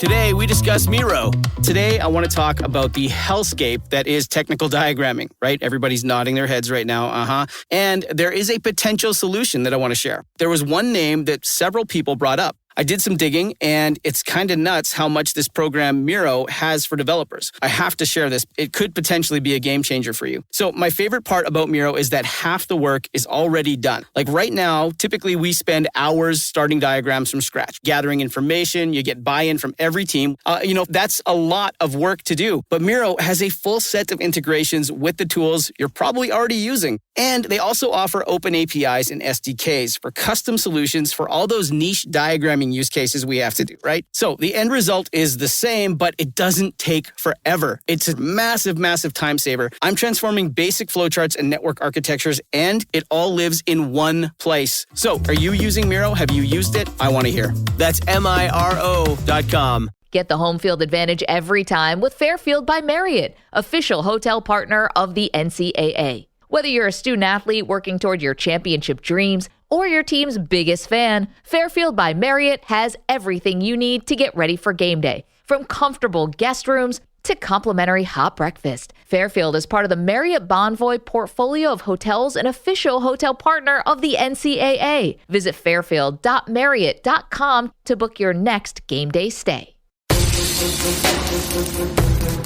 Today, we discuss Miro. Today, I want to talk about the hellscape that is technical diagramming, right? Everybody's nodding their heads right now, And there is a potential solution that I want to share. There was one name that several people brought up. I did some digging, and it's kind of nuts how much this program Miro has for developers. I have to share this. It could potentially be a game changer for you. So my favorite part about Miro is that half the work is already done. Like right now, typically we spend hours starting diagrams from scratch, gathering information. You get buy-in from every team. That's a lot of work to do. But Miro has a full set of integrations with the tools you're probably already using. And they also offer open APIs and SDKs for custom solutions for all those niche diagramming use cases we have to do, right? So the end result is the same, but it doesn't take forever. It's a massive, massive time saver. I'm transforming basic flowcharts and network architectures, and it all lives in one place. So are you using Miro? Have you used it? I want to hear. That's MIRO.com. Get the home field advantage every time with Fairfield by Marriott, official hotel partner of the NCAA. Whether you're a student athlete working toward your championship dreams or your team's biggest fan, Fairfield by Marriott has everything you need to get ready for game day. From comfortable guest rooms to complimentary hot breakfast, Fairfield is part of the Marriott Bonvoy portfolio of hotels and official hotel partner of the NCAA. Visit fairfield.marriott.com to book your next game day stay.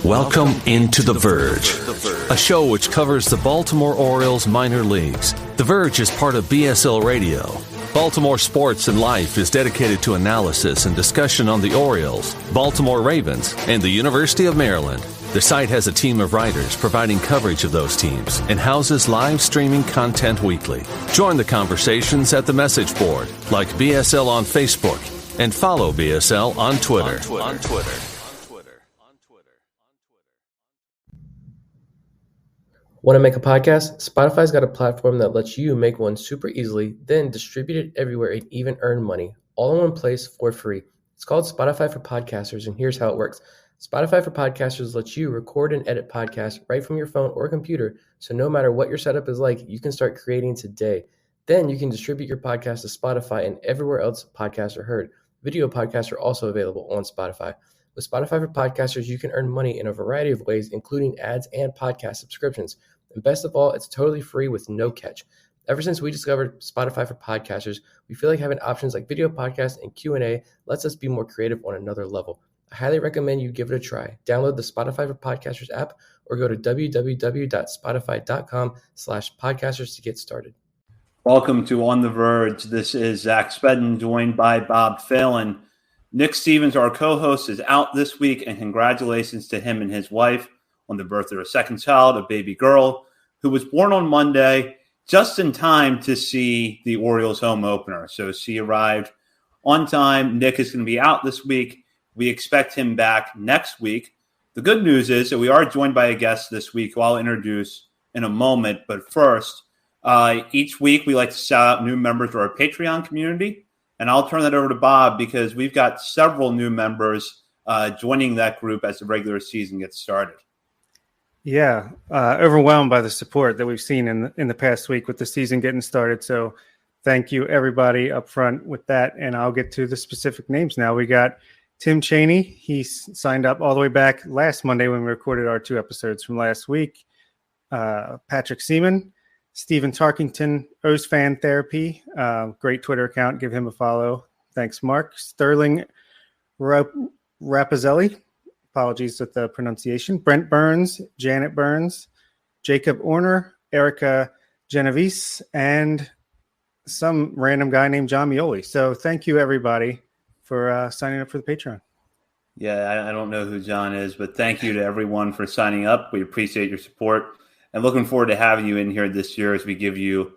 Welcome into The Verge, a show which covers the Baltimore Orioles minor leagues. The Verge is part of BSL Radio. Baltimore Sports and Life is dedicated to analysis and discussion on the Orioles, Baltimore Ravens, and the University of Maryland. The site has a team of writers providing coverage of those teams and houses live streaming content weekly. Join the conversations at the message board, like BSL on Facebook, and follow BSL on Twitter. Want to make a podcast? Spotify's got a platform that lets you make one super easily, then distribute it everywhere and even earn money, all in one place for free. It's called Spotify for Podcasters, and here's how it works. Spotify for Podcasters lets you record and edit podcasts right from your phone or computer, so no matter what your setup is like, you can start creating today. Then you can distribute your podcast to Spotify and everywhere else podcasts are heard. Video podcasts are also available on Spotify. With Spotify for Podcasters, you can earn money in a variety of ways, including ads and podcast subscriptions. And best of all, it's totally free with no catch. Ever since we discovered Spotify for Podcasters, we feel like having options like video podcasts and Q&A lets us be more creative on another level. I highly recommend you give it a try. Download the Spotify for Podcasters app or go to www.spotify.com/podcasters to get started. Welcome to On the Verge. This is Zach Spedden, joined by Bob Phelan. Nick Stevens, our co-host, is out this week, and congratulations to him and his wife on the birth of their second child, a baby girl, who was born on Monday, just in time to see the Orioles home opener. So she arrived on time. Nick is going to be out this week. We expect him back next week. The good news is that we are joined by a guest this week, who I'll introduce in a moment. But first, each week we like to shout out new members to our Patreon community. And I'll turn that over to Bob because we've got several new members joining that group as the regular season gets started. Yeah, overwhelmed by the support that we've seen in the past week with the season getting started. So thank you, everybody, up front with that. And I'll get to the specific names now. We got Tim Cheney. He signed up all the way back last Monday when we recorded our 2 episodes from last week. Patrick Seaman, Stephen Tarkington, O's Fan Therapy. Great Twitter account. Give him a follow. Thanks, Mark. Sterling Rapazzelli. Apologies with the pronunciation. Brent Burns, Janet Burns, Jacob Orner, Erica Genovese, and some random guy named John Mioli. So thank you, everybody, for signing up for the Patreon. Yeah, I don't know who John is, but thank you to everyone for signing up. We appreciate your support and looking forward to having you in here this year as we give you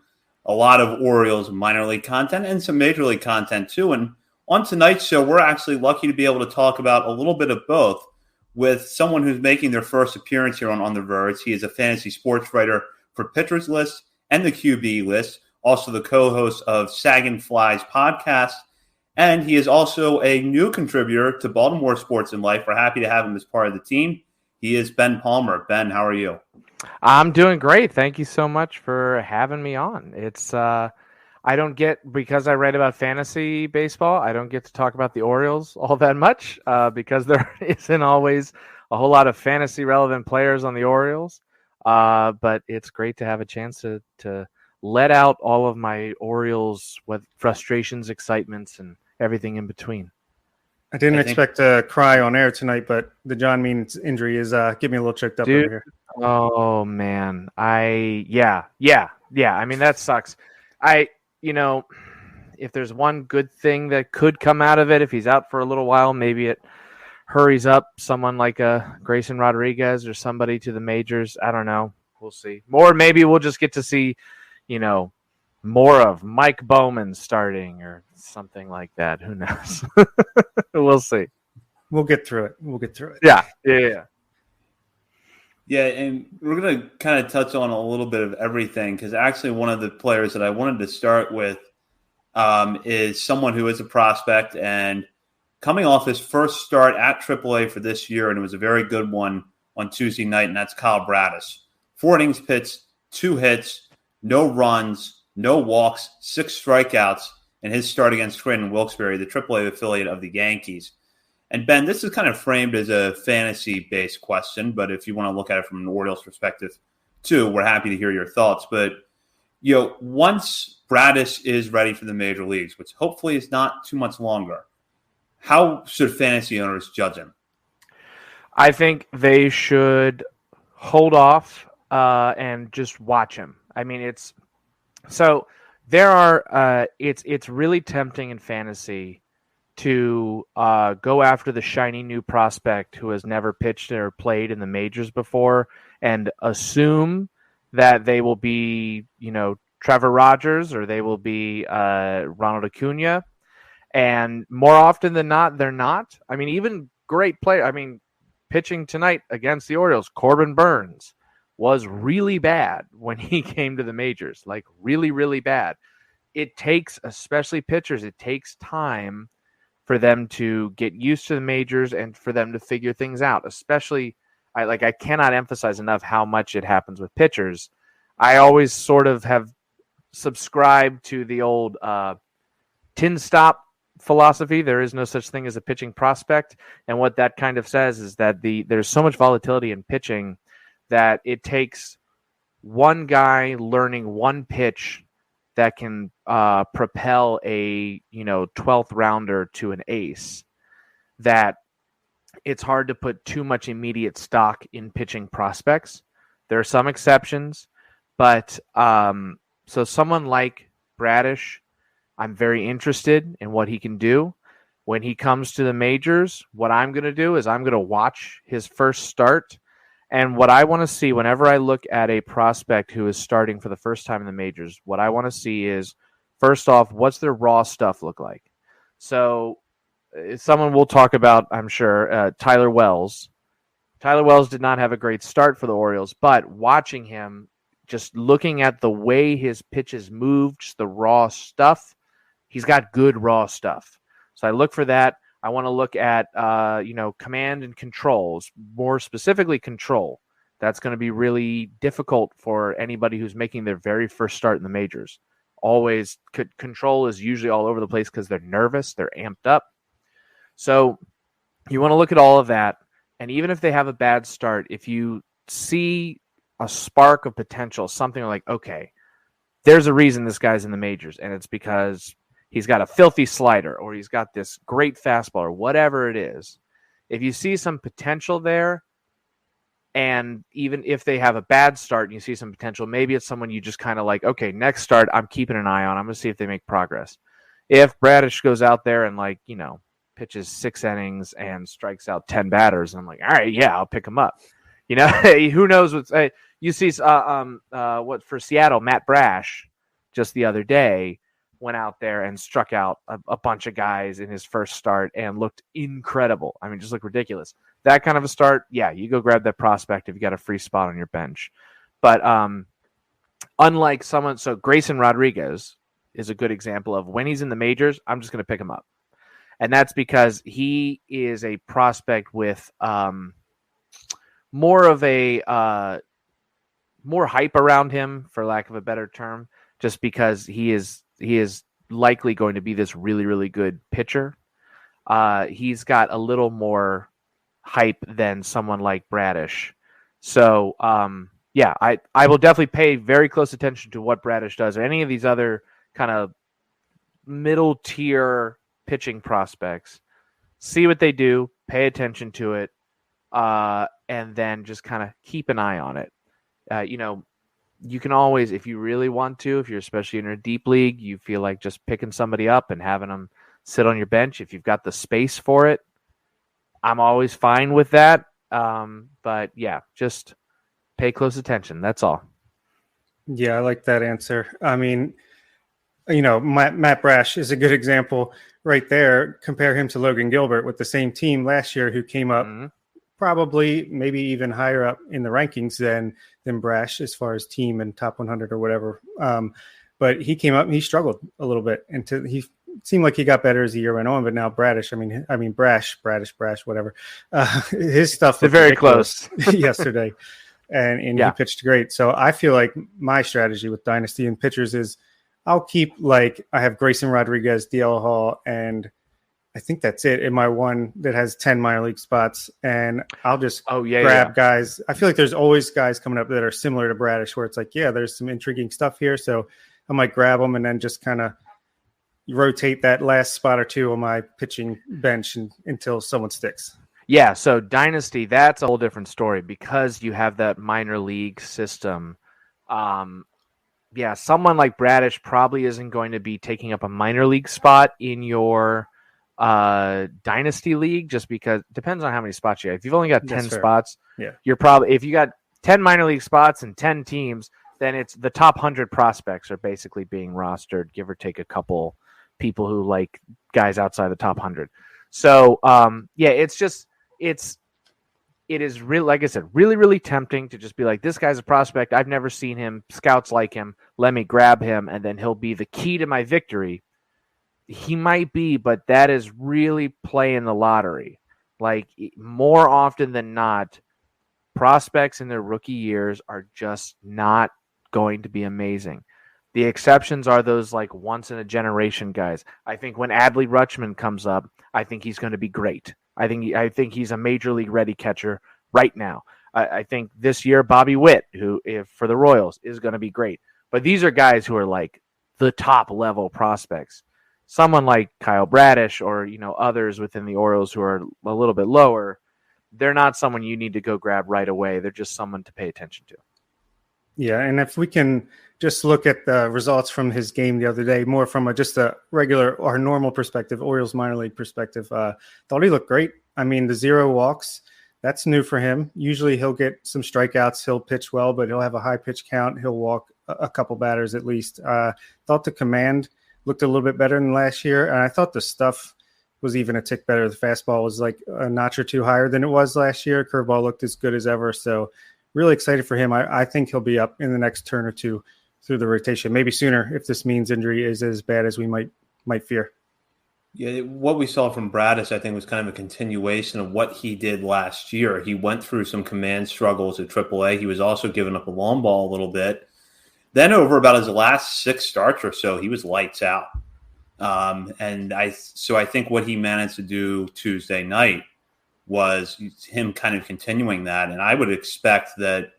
a lot of Orioles minor league content and some major league content too. And on tonight's show, we're actually lucky to be able to talk about a little bit of both with someone who's making their first appearance here on The Verge. He is a fantasy sports writer for Pitchers List and the QB List, also the co-host of Saggin' Flies podcast, and he is also a new contributor to Baltimore Sports and Life. We're happy to have him as part of the team. He is Ben Palmer. Ben, how are you? I'm doing great. Thank you so much for having me on. It's I I don't get, because I write about fantasy baseball, I don't get to talk about the Orioles all that much because there isn't always a whole lot of fantasy relevant players on the Orioles. But it's great to have a chance to let out all of my Orioles with frustrations, excitements, and everything in between. I didn't expect to cry on air tonight, but the John Means injury is getting me a little choked up over here. Oh man, yeah. I mean, that sucks. If there's one good thing that could come out of it, if he's out for a little while, maybe it hurries up someone like a Grayson Rodriguez or somebody to the majors. I don't know. We'll see. Or maybe we'll just get to see, more of Mike Bowman starting or something like that. Who knows? We'll see. We'll get through it. Yeah. Yeah, and we're going to kind of touch on a little bit of everything because actually one of the players that I wanted to start with is someone who is a prospect and coming off his first start at AAA for this year, and it was a very good one on Tuesday night, and that's Kyle Bradish. 4 innings pitched, 2 hits, no runs, no walks, 6 strikeouts in his start against Scranton Wilkes-Barre, the AAA affiliate of the Yankees. And Ben, this is kind of framed as a fantasy-based question, but if you want to look at it from an Orioles perspective too, we're happy to hear your thoughts. But, once Bradish is ready for the major leagues, which hopefully is not too much longer, how should fantasy owners judge him? I think they should hold off and just watch him. I mean, it's really tempting in fantasy to go after the shiny new prospect who has never pitched or played in the majors before and assume that they will be, Trevor Rogers or they will be Ronald Acuna. And more often than not, they're not. I mean, even great player. I mean, pitching tonight against the Orioles, Corbin Burns was really bad when he came to the majors, like really, really bad. It takes, especially pitchers, it takes time for them to get used to the majors and for them to figure things out. Especially, I cannot emphasize enough how much it happens with pitchers. I always sort of have subscribed to the old tin stop philosophy. There is no such thing as a pitching prospect. And what that kind of says is that there's so much volatility in pitching that it takes one guy learning one pitch that can propel a 12th rounder to an ace, that it's hard to put too much immediate stock in pitching prospects. There are some exceptions, but so someone like Bradish, I'm very interested in what he can do. When he comes to the majors, what I'm going to do is I'm going to watch his first start. And what I want to see whenever I look at a prospect who is starting for the first time in the majors, what I want to see is, first off, what's their raw stuff look like? So someone will talk about, I'm sure, Tyler Wells. Tyler Wells did not have a great start for the Orioles, but watching him, just looking at the way his pitches moved, just the raw stuff, he's got good raw stuff. So I look for that. I want to look at, command and controls, more specifically control. That's going to be really difficult for anybody who's making their very first start in the majors. Always, control is usually all over the place because they're nervous, they're amped up. So you want to look at all of that. And even if they have a bad start, if you see a spark of potential, something like, okay, there's a reason this guy's in the majors, and it's because he's got a filthy slider or he's got this great fastball or whatever it is. If you see some potential there, and even if they have a bad start and you see some potential, maybe it's someone you just kind of like, okay, next start, I'm keeping an eye on. I'm going to see if they make progress. If Bradish goes out there and pitches 6 innings and strikes out 10 batters, and I'm like, all right, yeah, I'll pick him up. Who knows what's you see what for Seattle, Matt Brash just the other day went out there and struck out a bunch of guys in his first start and looked incredible. I mean, just looked ridiculous. That kind of a start, yeah, you go grab that prospect if you got a free spot on your bench. But unlike someone, so Grayson Rodriguez is a good example of when he's in the majors, I'm just going to pick him up. And that's because he is a prospect with more of more hype around him, for lack of a better term, just because he is he is likely going to be this really, really good pitcher. He's got a little more hype than someone like Bradish. So, I will definitely pay very close attention to what Bradish does or any of these other kind of middle tier pitching prospects. See what they do, pay attention to it, and then just kind of keep an eye on it. You can always, if you really want to, if you're especially in a deep league, you feel like just picking somebody up and having them sit on your bench. If you've got the space for it, I'm always fine with that. But yeah, just pay close attention. That's all. Yeah, I like that answer. I mean, Matt Brash is a good example right there. Compare him to Logan Gilbert with the same team last year, who came up probably maybe even higher up in the rankings than Brash as far as team and top 100 or whatever. But he came up and he struggled a little bit until he seemed like he got better as the year went on. But now Bradish, Brash, whatever. His stuff was very close yesterday. And he pitched great. So I feel like my strategy with Dynasty and pitchers is I'll keep, I have Grayson Rodriguez, DL Hall, and I think that's it in my one that has 10 minor league spots. And I'll just grab guys. I feel like there's always guys coming up that are similar to Bradish where it's like, yeah, there's some intriguing stuff here. So I might grab them and then just kind of rotate that last spot or two on my pitching bench until someone sticks. Yeah, so Dynasty, that's a whole different story because you have that minor league system. Someone like Bradish probably isn't going to be taking up a minor league spot in your Dynasty league just because it depends on how many spots you have. If you've only got 10 spots, you're probably, if you got 10 minor league spots and 10 teams, then it's the top 100 prospects are basically being rostered, give or take a couple people who like guys outside the top 100. So, it is really, like I said, really, really tempting to just be like, this guy's a prospect. I've never seen him. Scouts like him. Let me grab him, and then he'll be the key to my victory. He might be, but that is really playing the lottery. Like, more often than not, prospects in their rookie years are just not going to be amazing. The exceptions are those like once in a generation guys. I think when Adley Rutschman comes up, I think he's going to be great. I think he's a major league ready catcher right now. I think this year Bobby Witt, who for the Royals, is going to be great. But these are guys who are like the top level prospects. Someone like Kyle Bradish or others within the Orioles who are a little bit lower, they're not someone you need to go grab right away. They're just someone to pay attention to. Yeah, and if we can just look at the results from his game the other day, more from just a regular or normal perspective, Orioles minor league perspective, thought he looked great. I mean, the 0 walks, that's new for him. Usually he'll get some strikeouts, he'll pitch well, but he'll have a high pitch count. He'll walk a couple batters at least. Thought the command looked a little bit better than last year, and I thought the stuff was even a tick better. The fastball was like a notch or two higher than it was last year. Curveball looked as good as ever, so really excited for him. I think he'll be up in the next turn or two through the rotation, maybe sooner if this means injury is as bad as we might fear. Yeah, what we saw from Bradish, I think, was kind of a continuation of what he did last year. He went through some command struggles at AAA. He was also giving up a long ball a little bit. Then over about his last 6 starts or so, he was lights out. So I think what he managed to do Tuesday night was him kind of continuing that. And I would expect that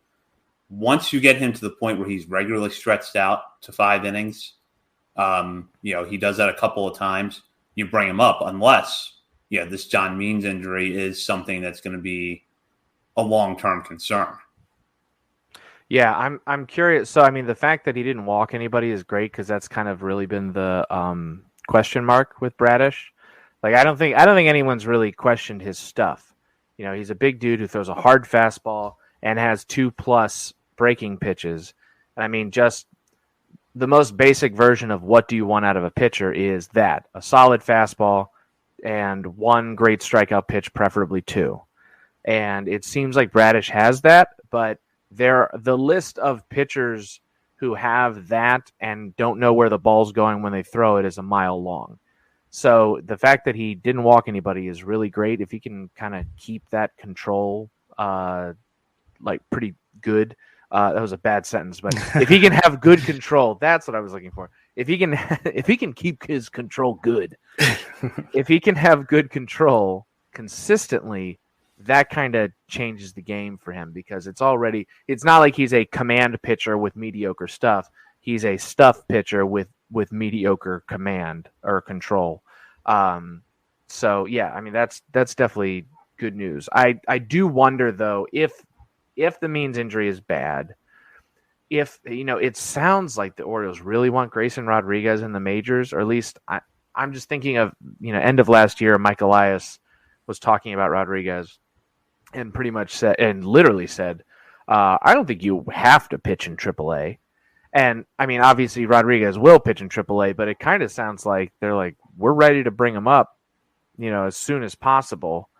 once you get him to the point where he's regularly stretched out to 5 innings, he does that a couple of times, you bring him up unless, this John Means injury is something that's going to be a long-term concern. Yeah, I'm curious. So, I mean, the fact that he didn't walk anybody is great because that's kind of really been the question mark with Bradish. Like, I don't think anyone's really questioned his stuff. He's a big dude who throws a hard fastball and has 2+ breaking pitches. And I mean, just the most basic version of what do you want out of a pitcher is that a solid fastball and 1 great strikeout pitch, preferably 2. And it seems like Bradish has that, but the list of pitchers who have that and don't know where the ball's going when they throw it is a mile long. So the fact that he didn't walk anybody is really great. If he can kind of keep that control pretty good. That was a bad sentence, but if he can have good control, that's what I was looking for. if he can keep his control good, if he can have good control consistently, that kind of changes the game for him, because it's not like he's a command pitcher with mediocre stuff. He's a stuff pitcher with mediocre command or control. So yeah, I mean, that's definitely good news. I do wonder though, if the Means injury is bad, if, it sounds like the Orioles really want Grayson Rodriguez in the majors, or at least I'm just thinking of, end of last year, Mike Elias was talking about Rodriguez and literally said, I don't think you have to pitch in AAA. And I mean, obviously Rodriguez will pitch in AAA, but it kind of sounds like they're like, we're ready to bring him up, as soon as possible.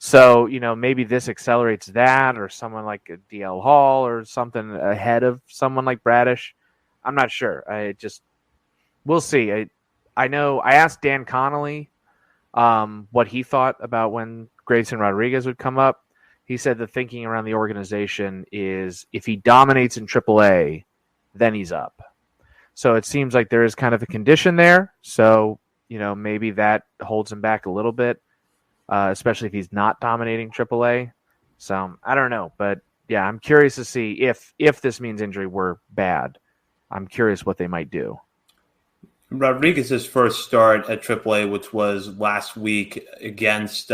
So, maybe this accelerates that, or someone like a DL Hall or something ahead of someone like Bradish. I'm not sure. We'll see. I know I asked Dan Connolly what he thought about when Grayson Rodriguez would come up. He said the thinking around the organization is if he dominates in AAA, then he's up. So it seems like there is kind of a condition there. So, maybe that holds him back a little bit. Especially if he's not dominating AAA. So I don't know, but yeah, I'm curious to see if this Means injury were bad. I'm curious what they might do. Rodriguez's first start at AAA, which was last week against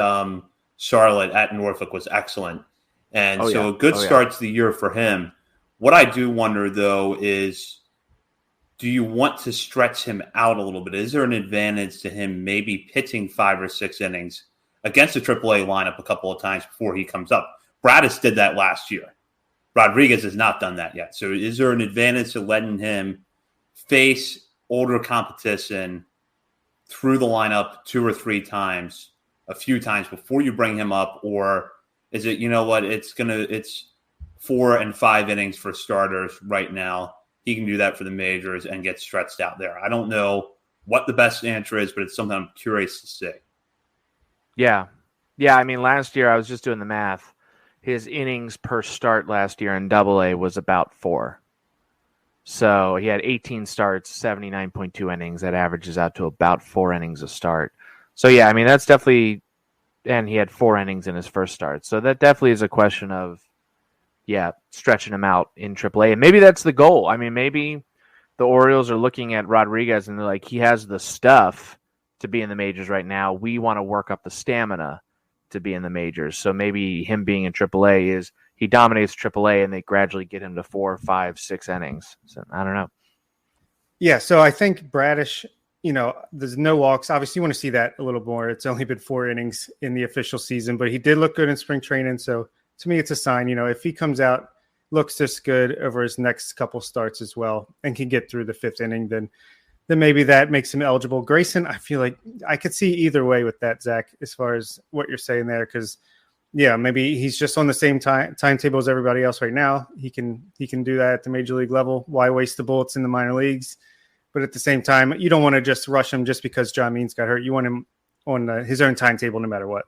Charlotte at Norfolk, was excellent, and a good start to the year for him. What I do wonder though is, do you want to stretch him out a little bit? Is there an advantage to him maybe pitching 5 or 6 innings against the AAA lineup a couple of times before he comes up? Bradish did that last year. Rodriguez has not done that yet. So is there an advantage to letting him face older competition through the lineup 2 or 3 times, a few times before you bring him up? Or is it, it's 4 and 5 innings for starters right now. He can do that for the majors and get stretched out there. I don't know what the best answer is, but it's something I'm curious to see. Yeah. I mean, last year I was just doing the math. His innings per start last year in AA was about 4. So he had 18 starts, 79.2 innings. That averages out to about 4 innings a start. So yeah, I mean, that's definitely, and he had 4 innings in his first start. So that definitely is a question of, stretching him out in AAA. And maybe that's the goal. I mean, maybe the Orioles are looking at Rodriguez and they're like, he has the stuff to be in the majors right now. We want to work up the stamina to be in the majors. So maybe him being in AAA is he dominates AAA and they gradually get him to 4, 5, 6 innings. So I don't know. Yeah. So I think Bradish, there's no walks. Obviously you want to see that a little more. It's only been 4 innings in the official season, but he did look good in spring training. So to me, it's a sign, if he comes out, looks this good over his next couple starts as well, and can get through the 5th inning, then maybe that makes him eligible. Grayson, I feel like I could see either way with that, Zach, as far as what you're saying there. Because, maybe he's just on the same timetable as everybody else right now. He can do that at the major league level. Why waste the bullets in the minor leagues? But at the same time, you don't want to just rush him just because John Means got hurt. You want him on his own timetable no matter what.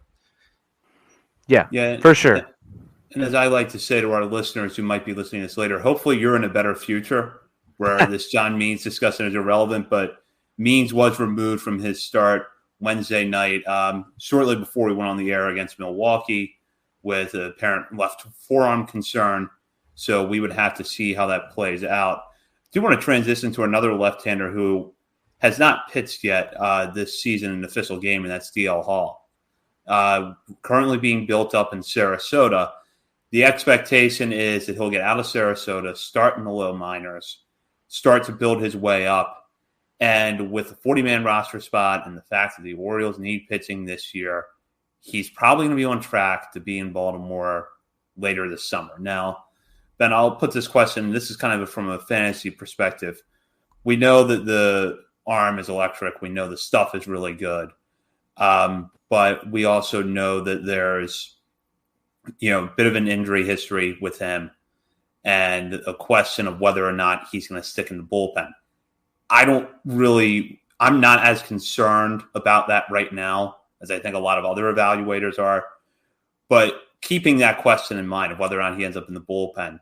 Yeah, for sure. And as I like to say to our listeners who might be listening to this later, hopefully you're in a better future where this John Means discussion is irrelevant, but Means was removed from his start Wednesday night, shortly before we went on the air against Milwaukee with a apparent left forearm concern. So we would have to see how that plays out. I do want to transition to another left-hander who has not pitched yet this season in an official game, and that's DL Hall. Currently being built up in Sarasota. The expectation is that he'll get out of Sarasota, start in the low minors, start to build his way up. And with the 40-man roster spot and the fact that the Orioles need pitching this year, he's probably going to be on track to be in Baltimore later this summer. Now, Ben, I'll put this question. This is kind of from a fantasy perspective. We know that the arm is electric. We know the stuff is really good. But we also know that there's, a bit of an injury history with him and a question of whether or not he's going to stick in the bullpen. I'm not as concerned about that right now as I think a lot of other evaluators are. But keeping that question in mind of whether or not he ends up in the bullpen,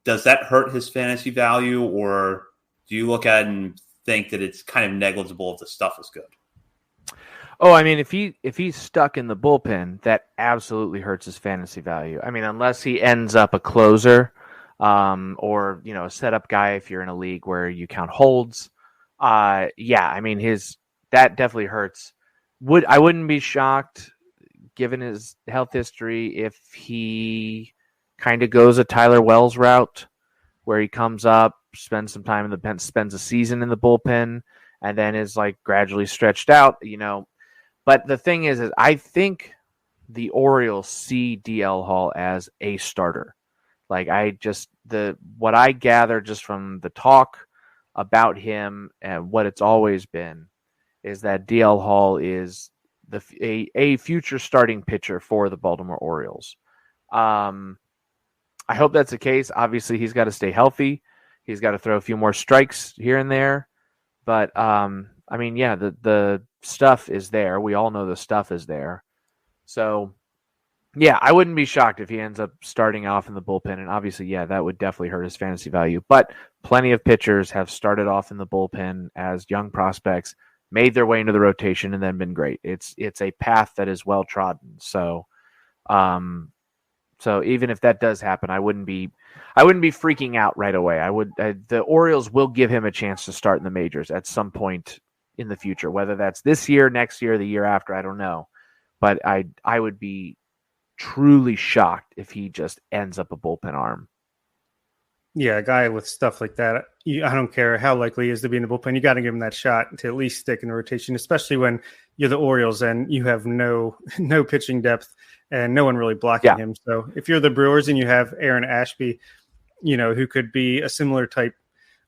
does that hurt his fantasy value, or do you look at it and think that it's kind of negligible if the stuff is good. Oh, I mean, if he's stuck in the bullpen, that absolutely hurts his fantasy value. I mean, unless he ends up a closer, or a setup guy if you're in a league where you count holds. Yeah, I mean that definitely hurts. I wouldn't be shocked given his health history if he kind of goes a Tyler Wells route where he comes up, spends some time in the pen, spends a season in the bullpen, and then is like gradually stretched out, But the thing is I think the Orioles see DL Hall as a starter. Like what I gather just from the talk about him and what it's always been is that DL Hall is a future starting pitcher for the Baltimore Orioles. I hope that's the case. Obviously, he's got to stay healthy. He's got to throw a few more strikes here and there. But, I mean, yeah, the stuff is there. We all know the stuff is there. So, yeah, I wouldn't be shocked if he ends up starting off in the bullpen. And obviously, yeah, that would definitely hurt his fantasy value. But plenty of pitchers have started off in the bullpen as young prospects, made their way into the rotation, and then been great. It's a path that is well trodden. So, so even if that does happen, I wouldn't be freaking out right away. The Orioles will give him a chance to start in the majors at some point in the future, whether that's this year, next year, the year after, I don't know. But I would be truly shocked if he just ends up a bullpen arm. Yeah, a guy with stuff like that, I don't care how likely he is to be in the bullpen. You got to give him that shot to at least stick in the rotation, especially when you're the Orioles and you have no pitching depth and no one really blocking him. So if you're the Brewers and you have Aaron Ashby, who could be a similar type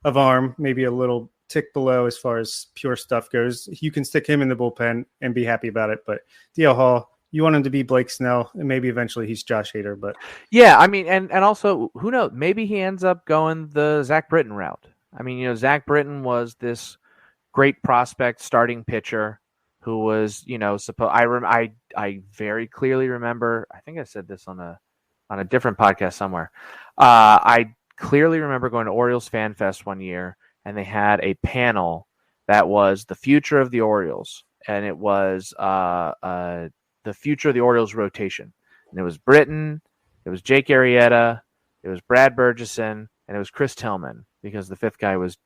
of arm, maybe a little tick below as far as pure stuff goes, you can stick him in the bullpen and be happy about it. But DL Hall, you want him to be Blake Snell, and maybe eventually he's Josh Hader. But yeah, I mean, and also, who knows? Maybe he ends up going the Zach Britton route. I mean, Zach Britton was this great prospect starting pitcher who was, I very clearly remember. I think I said this on a different podcast somewhere. I clearly remember going to Orioles Fan Fest one year, and they had a panel that was the future of the Orioles, and it was the future of the Orioles rotation. And it was Britton, it was Jake Arrieta, it was Brad Burgesson, and it was Chris Tillman, because the fifth guy was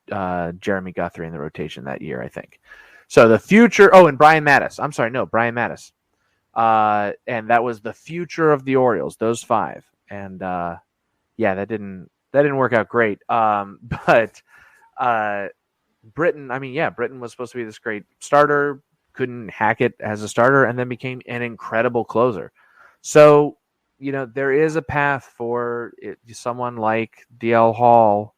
Jeremy Guthrie in the rotation that year, I think. So the future, and Brian Mattis. I'm sorry, no, Brian Mattis. And that was the future of the Orioles, those five. And yeah, that didn't work out great. But Britton, Britton was supposed to be this great starter, couldn't hack it as a starter, and then became an incredible closer. So, there is a path for someone like DL Hall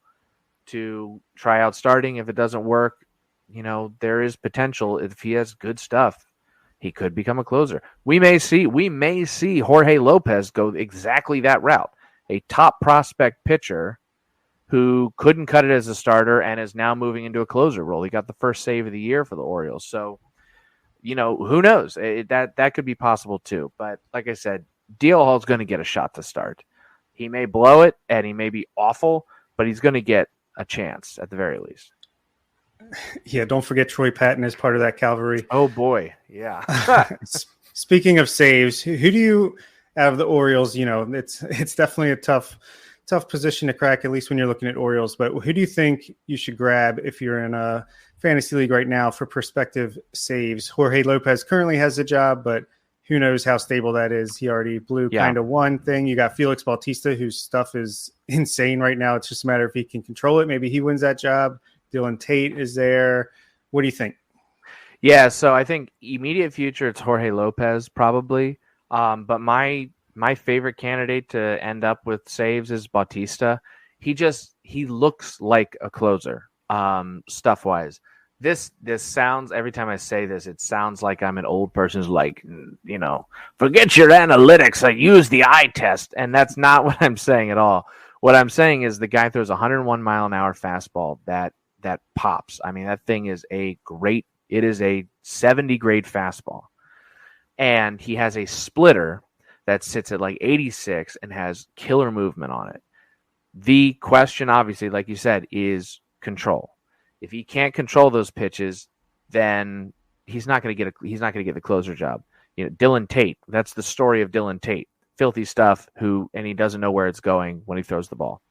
to try out starting. If it doesn't work, there is potential. If he has good stuff, he could become a closer. We may see Jorge Lopez go exactly that route. A top prospect pitcher who couldn't cut it as a starter and is now moving into a closer role. He got the first save of the year for the Orioles. So, who knows? That could be possible too. But like I said, DL Hall's going to get a shot to start. He may blow it and he may be awful, but he's going to get a chance at the very least. Yeah, don't forget Troy Patton as part of that cavalry. Oh boy, yeah. Speaking of saves, who do you out of the Orioles? It's definitely a tough position to crack, at least when you're looking at Orioles. But who do you think you should grab if you're in a fantasy league right now for prospective saves? Jorge Lopez currently has a job, but who knows how stable that is. He already blew kind of one thing. You got Felix Bautista, whose stuff is insane right now. It's just a matter if he can control it. Maybe he wins that job. Dylan Tate is there. What do you think? Yeah, so I think immediate future, it's Jorge Lopez probably. But my favorite candidate to end up with saves is Bautista. He looks like a closer, stuff wise. This sounds, every time I say this, it sounds like I'm an old person who's like, forget your analytics. I use the eye test. And that's not what I'm saying at all. What I'm saying is the guy throws 101 mile an hour fastball that pops. I mean, that thing is it is a 70 grade fastball. And he has a splitter that sits at like 86 and has killer movement on it. The question, obviously, like you said, is control. If he can't control those pitches, then he's not going to get the closer job. Dylan Tate. That's the story of Dylan Tate. Filthy stuff. And he doesn't know where it's going when he throws the ball.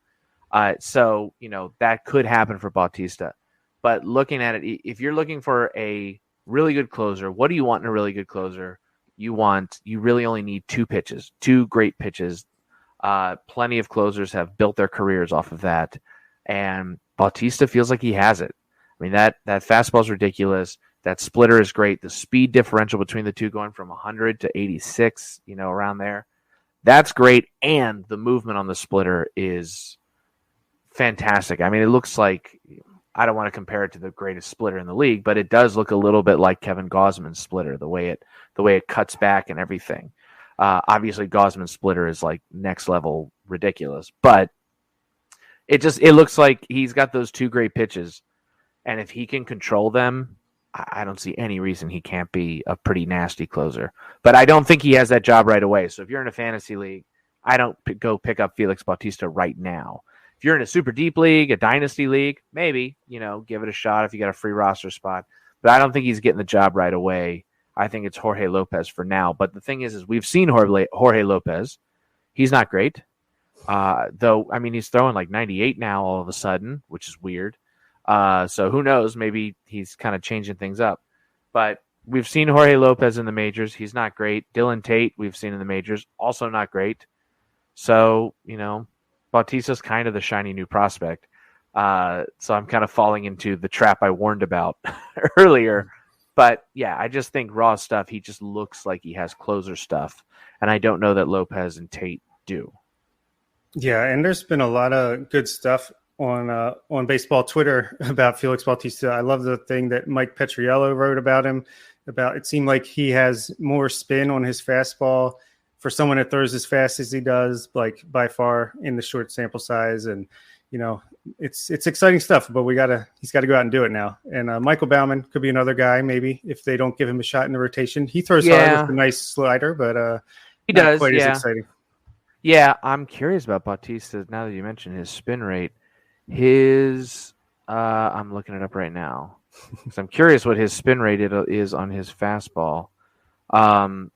So that could happen for Bautista. But looking at it, if you're looking for a really good closer, what do you want in a really good closer? You really only need two great pitches. Plenty of closers have built their careers off of that, and Bautista feels like he has it. I mean, that fastball is ridiculous. That splitter is great. The speed differential between the two going from 100 to 86, around there, that's great. And the movement on the splitter is fantastic. I mean, it looks like, I don't want to compare it to the greatest splitter in the league, but it does look a little bit like Kevin Gausman's splitter, the way it cuts back and everything. Obviously, Gausman's splitter is like next level ridiculous, but it looks like he's got those two great pitches, and if he can control them, I don't see any reason he can't be a pretty nasty closer. But I don't think he has that job right away. So if you're in a fantasy league, I don't go pick up Felix Bautista right now. If you're in a super deep league, a dynasty league, maybe, give it a shot if you got a free roster spot. But I don't think he's getting the job right away. I think it's Jorge Lopez for now. But the thing is we've seen Jorge Lopez. He's not great. Though, I mean, he's throwing like 98 now all of a sudden, which is weird. So who knows? Maybe he's kind of changing things up. But we've seen Jorge Lopez in the majors. He's not great. Dylan Tate, we've seen in the majors. Also not great. So, Bautista's kind of the shiny new prospect. So I'm kind of falling into the trap I warned about earlier. But yeah, I just think raw stuff, he just looks like he has closer stuff. And I don't know that Lopez and Tate do. Yeah, and there's been a lot of good stuff on baseball Twitter about Felix Bautista. I love the thing that Mike Petriello wrote about him. It seemed like he has more spin on his fastball for someone that throws as fast as he does, like by far in the short sample size. And, it's exciting stuff, but he's got to go out and do it now. And Michael Baumann could be another guy, maybe, if they don't give him a shot in the rotation. He throws hard with a nice slider, but he does quite as exciting. Yeah, I'm curious about Bautista now that you mentioned his spin rate. I'm looking it up right now because I'm curious what his spin rate is on his fastball. Oh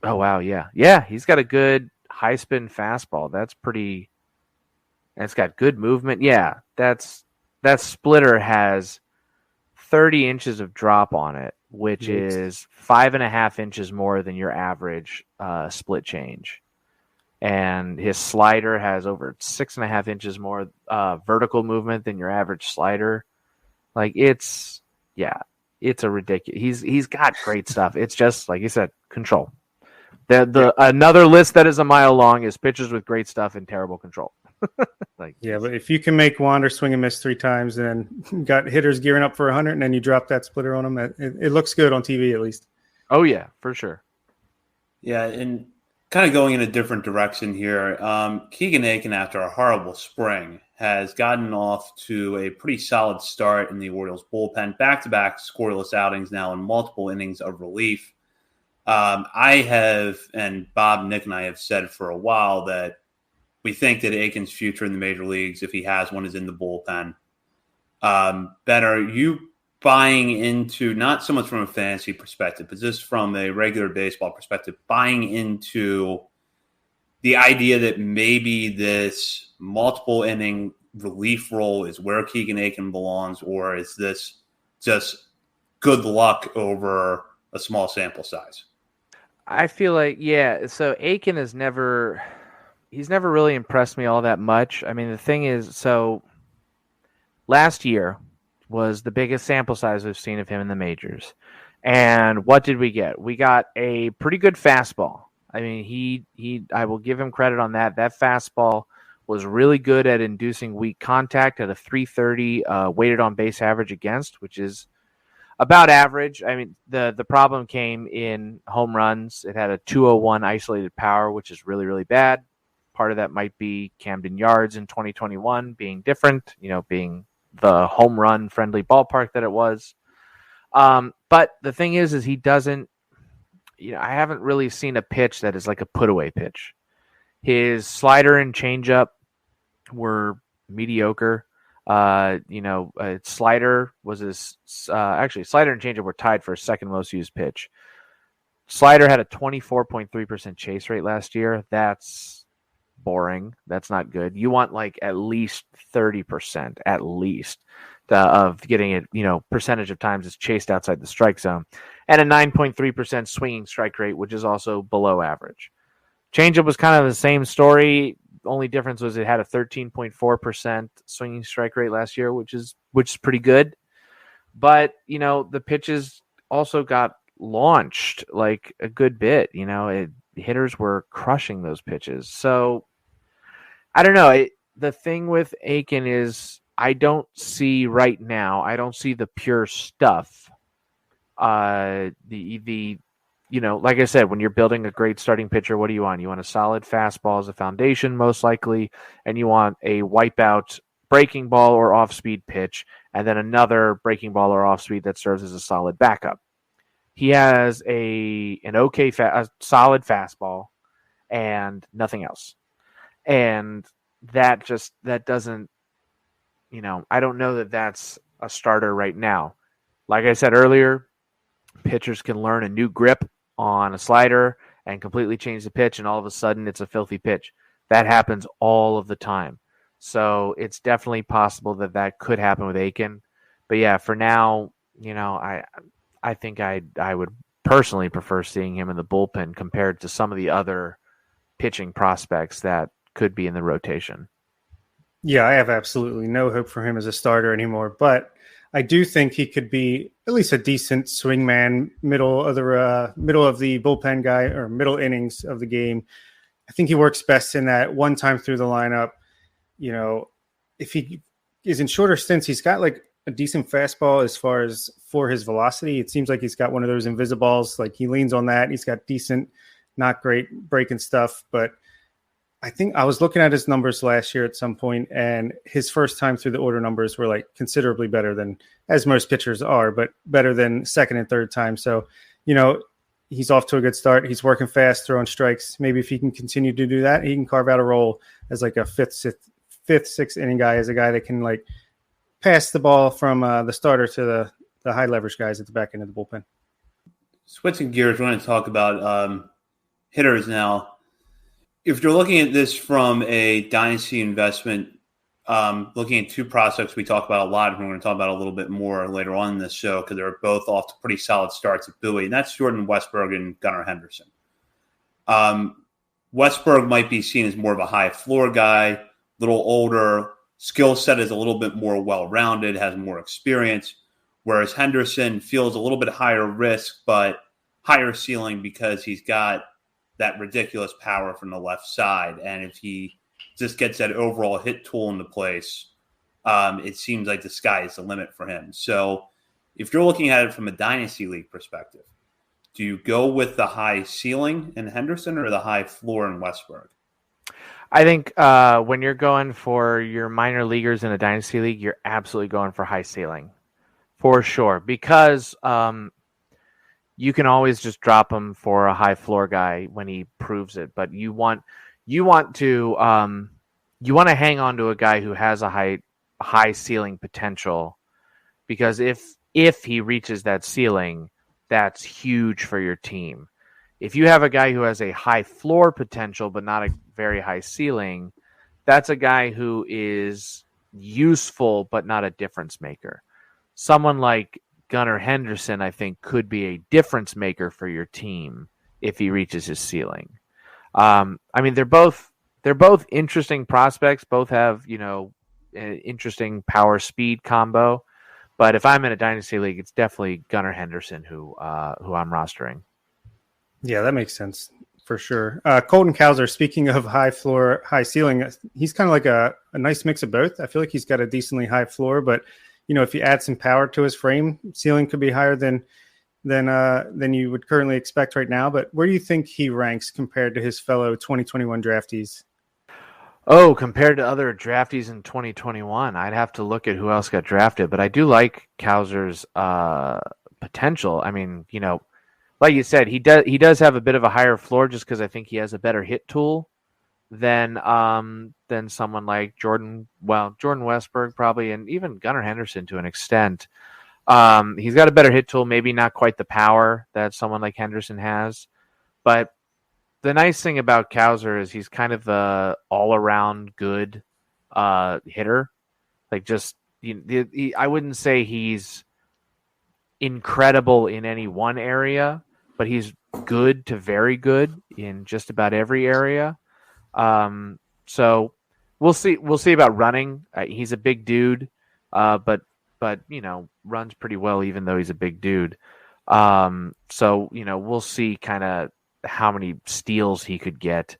wow, yeah, he's got a good high spin fastball. It's got good movement. Yeah, that splitter has 30 inches of drop on it, which is 5.5 inches more than your average split change. And his slider has over 6.5 inches more vertical movement than your average slider. Like it's a ridiculous. He's got great stuff. It's just like you said, control. Another list that is a mile long is pitchers with great stuff and terrible control. But if you can make Wander swing and miss 3 times, and then got hitters gearing up for 100, and then you drop that splitter on them, it looks good on TV at least. Oh yeah, for sure. Yeah, and kind of going in a different direction here. Keegan Aiken, after a horrible spring, has gotten off to a pretty solid start in the Orioles bullpen. Back-to-back scoreless outings now in multiple innings of relief. I have, and Bob, Nick, and I have said for a while that we think that Aiken's future in the major leagues, if he has one, is in the bullpen. Ben, are you buying into, not so much from a fantasy perspective, but just from a regular baseball perspective, buying into the idea that maybe this multiple inning relief role is where Keegan Aiken belongs, or is this just good luck over a small sample size? I feel like, so Aiken he's never really impressed me all that much. I mean, the thing is, so last year was the biggest sample size we've seen of him in the majors. And what did we get? We got a pretty good fastball. I mean, I will give him credit on that. That fastball was really good at inducing weak contact at a 330 weighted on base average against, which is about average. I mean, the problem came in home runs. It had a 201 isolated power, which is really, really bad. Part of that might be Camden Yards in 2021 being different, being the home run friendly ballpark that it was. But the thing is he doesn't, I haven't really seen a pitch that is like a put away pitch. His slider and changeup were mediocre. Slider was his actually slider and changeup were tied for his second most used pitch. Slider had a 24.3% chase rate last year. That's boring. That's not good. You want like at least 30% at least of getting it, percentage of times it's chased outside the strike zone, and a 9.3% swinging strike rate, which is also below average. Changeup was kind of the same story. Only difference was it had a 13.4% swinging strike rate last year, which is pretty good. But, the pitches also got launched like a good bit. Hitters were crushing those pitches. So I don't know. The thing with Aiken is I don't see right now. I don't see the pure stuff. Like I said, when you're building a great starting pitcher, what do you want? You want a solid fastball as a foundation, most likely, and you want a wipeout breaking ball or off-speed pitch, and then another breaking ball or off-speed that serves as a solid backup. He has a solid fastball and nothing else. And that doesn't, I don't know that that's a starter right now. Like I said earlier, pitchers can learn a new grip on a slider and completely change the pitch, and all of a sudden it's a filthy pitch. That happens all of the time. So it's definitely possible that could happen with Aiken. But yeah, for now, I think I would personally prefer seeing him in the bullpen compared to some of the other pitching prospects that could be in the rotation. Yeah, I have absolutely no hope for him as a starter anymore, but I do think he could be at least a decent swingman, middle of the bullpen guy, or middle innings of the game. I think he works best in that one time through the lineup. If he is in shorter stints, he's got like a decent fastball as far as for his velocity. It seems like he's got one of those invisibles. Like he leans on that. He's got decent, not great breaking stuff, but I think I was looking at his numbers last year at some point, and his first time through the order numbers were like considerably better than, as most pitchers are, but better than second and third time. So, he's off to a good start. He's working fast, throwing strikes. Maybe if he can continue to do that, he can carve out a role as like a fifth, sixth inning guy, as a guy that can like pass the ball from the starter to the high leverage guys at the back end of the bullpen. Switching gears, we're going to talk about hitters now. If you're looking at this from a dynasty investment, looking at two prospects we talk about a lot, and we're going to talk about a little bit more later on in this show because they're both off to pretty solid starts at Bowie, and that's Jordan Westburg and Gunnar Henderson. Westburg might be seen as more of a high floor guy, a little older, skill set is a little bit more well-rounded, has more experience, whereas Henderson feels a little bit higher risk, but higher ceiling because he's got that ridiculous power from the left side. And if he just gets that overall hit tool into place, it seems like the sky is the limit for him. So if you're looking at it from a dynasty league perspective, do you go with the high ceiling in Henderson or the high floor in Westburg? I think when you're going for your minor leaguers in a dynasty league, you're absolutely going for high ceiling for sure, because you can always just drop him for a high floor guy when he proves it. But you want to hang on to a guy who has a high ceiling potential, because if he reaches that ceiling, that's huge for your team. If you have a guy who has a high floor potential but not a very high ceiling, that's a guy who is useful but not a difference maker. Someone like Gunnar Henderson, I think, could be a difference maker for your team if he reaches his ceiling. They're both interesting prospects. Both have, an interesting power speed combo. But if I'm in a dynasty league, it's definitely Gunnar Henderson who I'm rostering. Yeah, that makes sense for sure. Colton Cowser, speaking of high floor, high ceiling, he's kind of like a nice mix of both. I feel like he's got a decently high floor, but if you add some power to his frame, ceiling could be higher than you would currently expect right now. But where do you think he ranks compared to his fellow 2021 draftees? Oh, compared to other draftees in 2021, I'd have to look at who else got drafted. But I do like Cowser's potential. Like you said, he does have a bit of a higher floor just because I think he has a better hit tool than someone like Jordan Westberg probably, and even Gunnar Henderson to an extent. He's got a better hit tool, maybe not quite the power that someone like Henderson has, but the nice thing about Cowser is he's kind of the all-around good hitter. Like I wouldn't say he's incredible in any one area, but he's good to very good in just about every area. So we'll see about running. He's a big dude, but runs pretty well even though he's a big dude. So we'll see kind of how many steals he could get.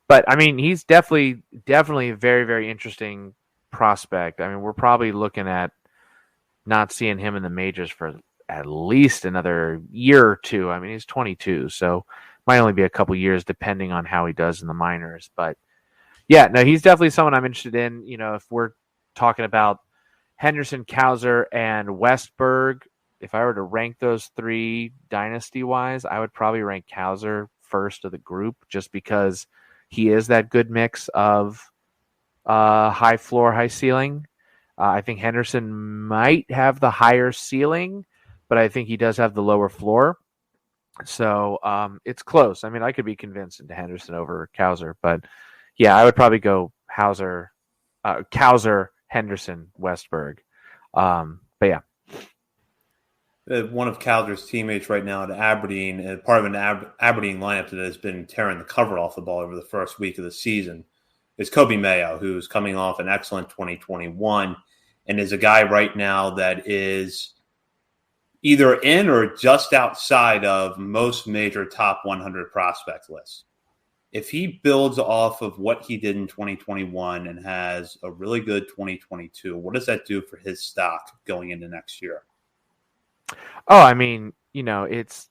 But I mean, he's definitely a very, very interesting prospect. I mean, we're probably looking at not seeing him in the majors for at least another year or two. I mean, he's 22, so might only be a couple years depending on how he does in the minors. But yeah, no, he's definitely someone I'm interested in. If we're talking about Henderson, Cowser, and Westberg, if I were to rank those three dynasty-wise, I would probably rank Cowser first of the group just because he is that good mix of high floor, high ceiling. I think Henderson might have the higher ceiling, but I think he does have the lower floor. So it's close. I mean, I could be convinced into Henderson over Cowser, but yeah, I would probably go Cowser, Henderson, Westberg. But yeah. One of Cowser's teammates right now at Aberdeen, part of an Aberdeen lineup that has been tearing the cover off the ball over the first week of the season, is Kobe Mayo, who's coming off an excellent 2021 and is a guy right now that is either in or just outside of most major top 100 prospect lists. If he builds off of what he did in 2021 and has a really good 2022, what does that do for his stock going into next year? Oh, I mean, it's,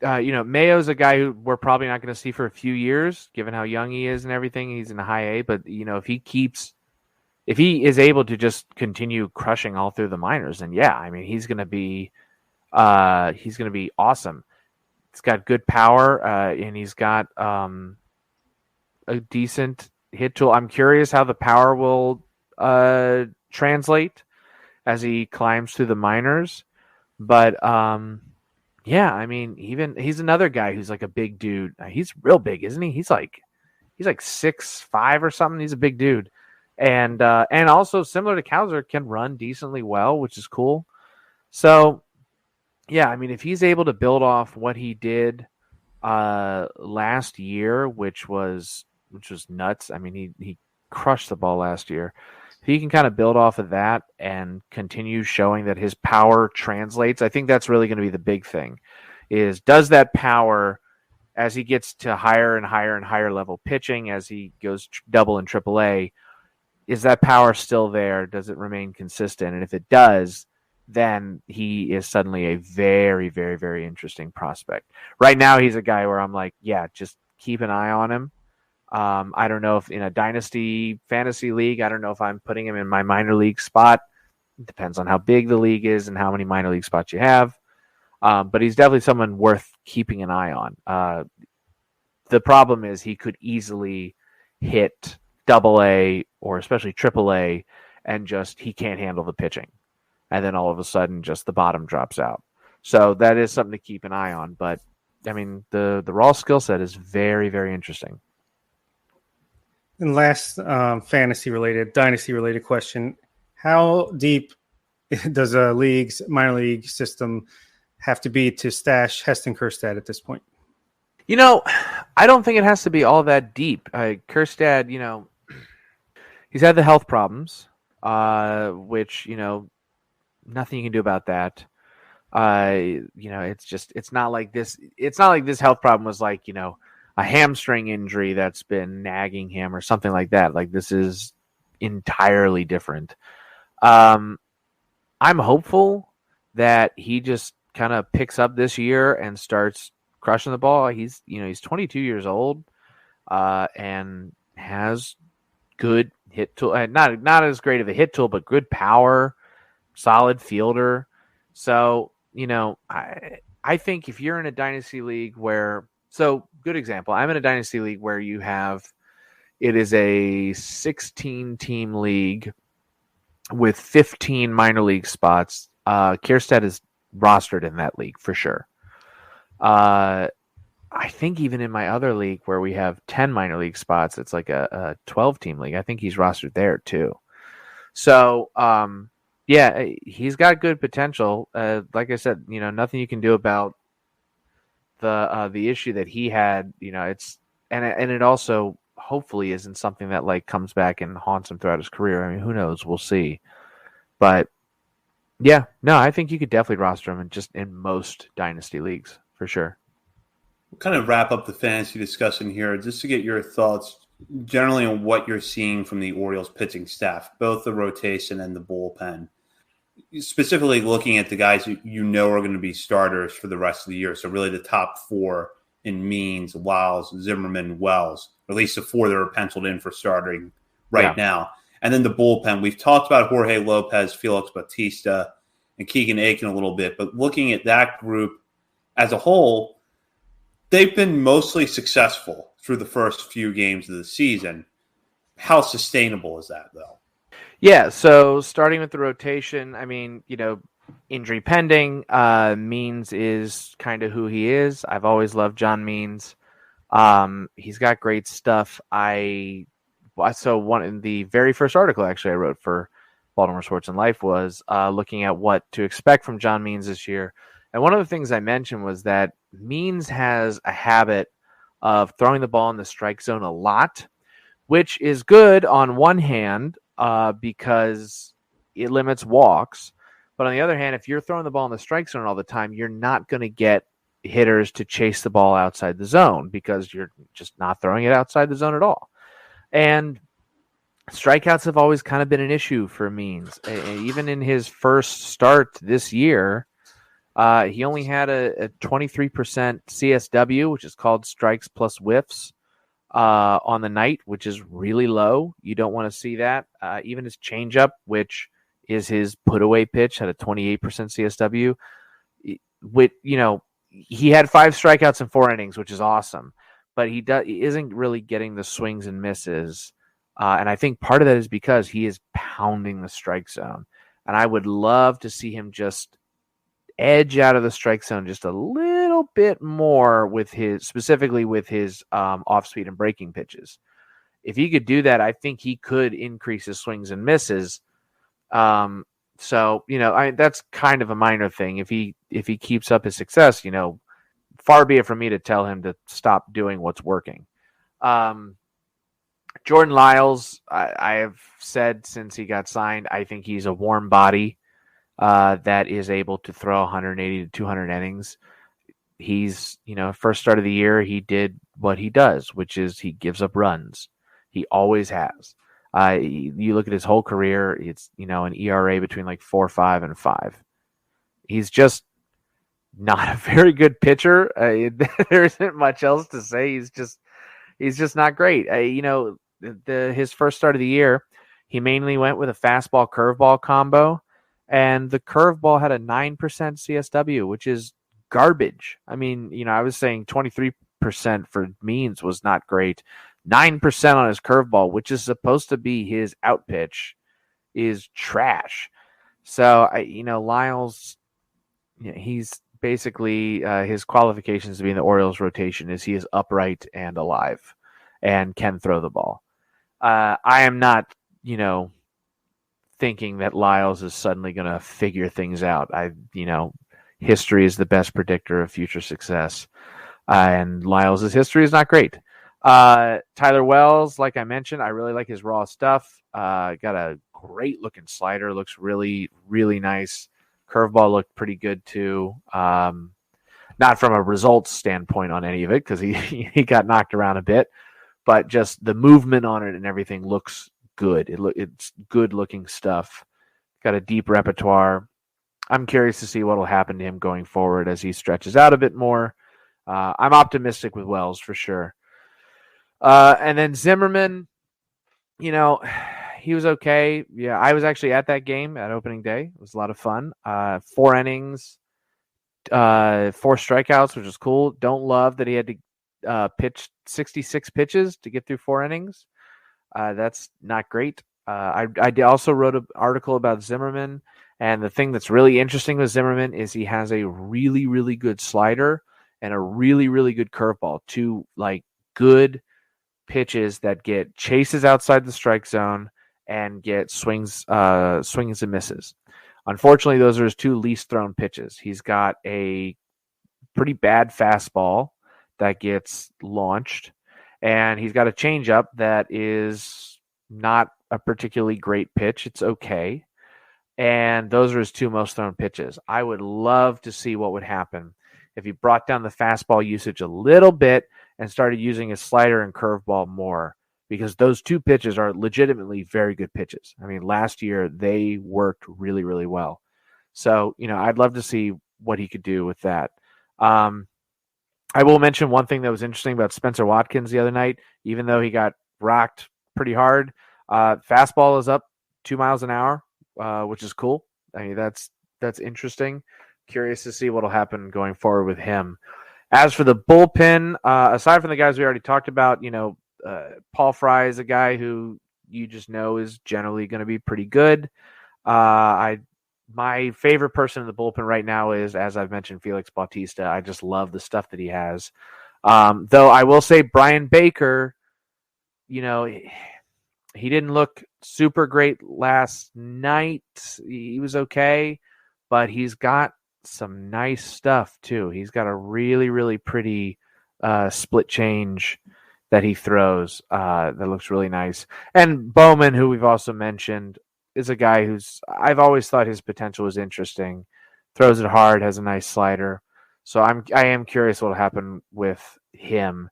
Mayo's a guy who we're probably not going to see for a few years, given how young he is and everything. He's in the high A, but if he is able to just continue crushing all through the minors, then yeah, I mean, he's going to be awesome. He's got good power, and he's got a decent hit tool. I'm curious how the power will translate as he climbs through the minors. But yeah, I mean, even he's another guy who's like a big dude. He's real big, isn't he? He's like 6'5" or something. He's a big dude, and also similar to Cowser, can run decently well, which is cool. So yeah, I mean, if he's able to build off what he did last year, which was nuts. I mean, he crushed the ball last year. If he can kind of build off of that and continue showing that his power translates, I think that's really going to be the big thing, is does that power, as he gets to higher and higher and higher level pitching, as he goes double and triple A, is that power still there? Does it remain consistent? And if it does, then he is suddenly a very, very, very interesting prospect. Right now, he's a guy where I'm like, yeah, just keep an eye on him. I don't know if in a dynasty fantasy league, I don't know if I'm putting him in my minor league spot. It depends on how big the league is and how many minor league spots you have. But he's definitely someone worth keeping an eye on. The problem is he could easily hit double A or especially triple A and just he can't handle the pitching. And then all of a sudden just the bottom drops out. So that is something to keep an eye on. But I mean, the raw skill set is very, very interesting. And last fantasy-related, dynasty-related question: how deep does a minor league system have to be to stash Heston Kjerstad at this point? I don't think it has to be all that deep. Kjerstad, he's had the health problems, which nothing you can do about that. It's not like this. It's not like this health problem was like a hamstring injury that's been nagging him or something like that. Like this is entirely different. I'm hopeful that he just kind of picks up this year and starts crushing the ball. He's 22 years old, and has good hit tool. Not as great of a hit tool, but good power, solid fielder. So, I think if you're in a dynasty league good example. I'm in a dynasty league where you have, It is a 16-team league with 15 minor league spots. Kierstead is rostered in that league for sure. I think even in my other league where we have 10 minor league spots, it's like a 12-team league. I think he's rostered there too. So, yeah, he's got good potential. Like I said, nothing you can do about the issue that he had. And it also hopefully isn't something that like comes back and haunts him throughout his career. I mean, who knows? We'll see. But yeah, no, I think you could definitely roster him in most dynasty leagues for sure. We'll kind of wrap up the fantasy discussion here just to get your thoughts generally on what you're seeing from the Orioles pitching staff, both the rotation and the bullpen. Specifically looking at the guys you know are going to be starters for the rest of the year. So really the top four in Means, Wiles, Zimmerman, Wells, or at least the four that are penciled in for starting right now. And then the bullpen, we've talked about Jorge Lopez, Felix Bautista, and Keegan Aiken a little bit, but looking at that group as a whole, they've been mostly successful through the first few games of the season. How sustainable is that, though? Yeah, so starting with the rotation, I mean, injury pending. Means is kind of who he is. I've always loved John Means. He's got great stuff. So in the very first article actually I wrote for Baltimore Sports and Life was looking at what to expect from John Means this year. And one of the things I mentioned was that Means has a habit of throwing the ball in the strike zone a lot, which is good on one hand because it limits walks. But on the other hand, if you're throwing the ball in the strike zone all the time, you're not going to get hitters to chase the ball outside the zone because you're just not throwing it outside the zone at all. And strikeouts have always kind of been an issue for Means. Even in his first start this year, he only had a 23% CSW, which is called strikes plus whiffs, on the night, which is really low. You don't want to see that. Even his changeup, which is his put-away pitch, had a 28% CSW. He had 5 strikeouts in 4 innings, which is awesome. But he isn't really getting the swings and misses. And I think part of that is because he is pounding the strike zone. And I would love to see him just edge out of the strike zone just a little bit more specifically with his off-speed and breaking pitches. If he could do that, I think he could increase his swings and misses. That's kind of a minor thing. If he keeps up his success, far be it from me to tell him to stop doing what's working. Jordan Lyles, I have said since he got signed, I think he's a warm body that is able to throw 180 to 200 innings. He's, first start of the year, he did what he does, which is he gives up runs. He always has. You look at his whole career, it's, an ERA between like 4.5 and 5. He's just not a very good pitcher. There isn't much else to say. He's just not great. His first start of the year, he mainly went with a fastball curveball combo, and the curveball had a 9% CSW, which is garbage. I mean, I was saying 23% for Means was not great. 9% on his curveball, which is supposed to be his out pitch, is trash. So, Lyles, he's basically his qualifications to be in the Orioles rotation is he is upright and alive and can throw the ball. I am not, thinking that Lyles is suddenly going to figure things out. History is the best predictor of future success. And Lyles' history is not great. Tyler Wells, like I mentioned, I really like his raw stuff. Got a great looking slider. Looks really, really nice. Curveball looked pretty good too. Not from a results standpoint on any of it because he got knocked around a bit, but just the movement on it and everything looks good. It's good looking stuff. Got a deep repertoire. I'm curious to see what will happen to him going forward as he stretches out a bit more. I'm optimistic with Wells for sure. And then Zimmerman, he was okay. Yeah, I was actually at that game at opening day. It was a lot of fun. 4 innings, 4 strikeouts, which is cool. Don't love that he had to pitch 66 pitches to get through 4 innings. That's not great. I also wrote an article about Zimmerman, and the thing that's really interesting with Zimmerman is he has a really, really good slider and a really, really good curveball. Two like good pitches that get chases outside the strike zone and get swings and misses. Unfortunately, those are his two least thrown pitches. He's got a pretty bad fastball that gets launched, and he's got a changeup that is not a particularly great pitch. It's okay. And those are his two most thrown pitches. I would love to see what would happen if he brought down the fastball usage a little bit and started using his slider and curveball more, because those two pitches are legitimately very good pitches. I mean, last year they worked really, really well. So, I'd love to see what he could do with that. I will mention one thing that was interesting about Spencer Watkins the other night. Even though he got rocked pretty hard, fastball is up 2 miles an hour, which is cool. I mean, that's interesting. Curious to see what will happen going forward with him. As for the bullpen, aside from the guys we already talked about, Paul Fry is a guy who you just know is generally going to be pretty good. My favorite person in the bullpen right now is, as I've mentioned, Felix Bautista. I just love the stuff that he has. Though I will say Brian Baker, he didn't look super great last night. He was okay, but he's got some nice stuff too. He's got a really, really pretty split change that he throws that looks really nice. And Bowman, who we've also mentioned, is a guy I've always thought his potential was interesting. Throws it hard, has a nice slider. So I am curious what will happen with him.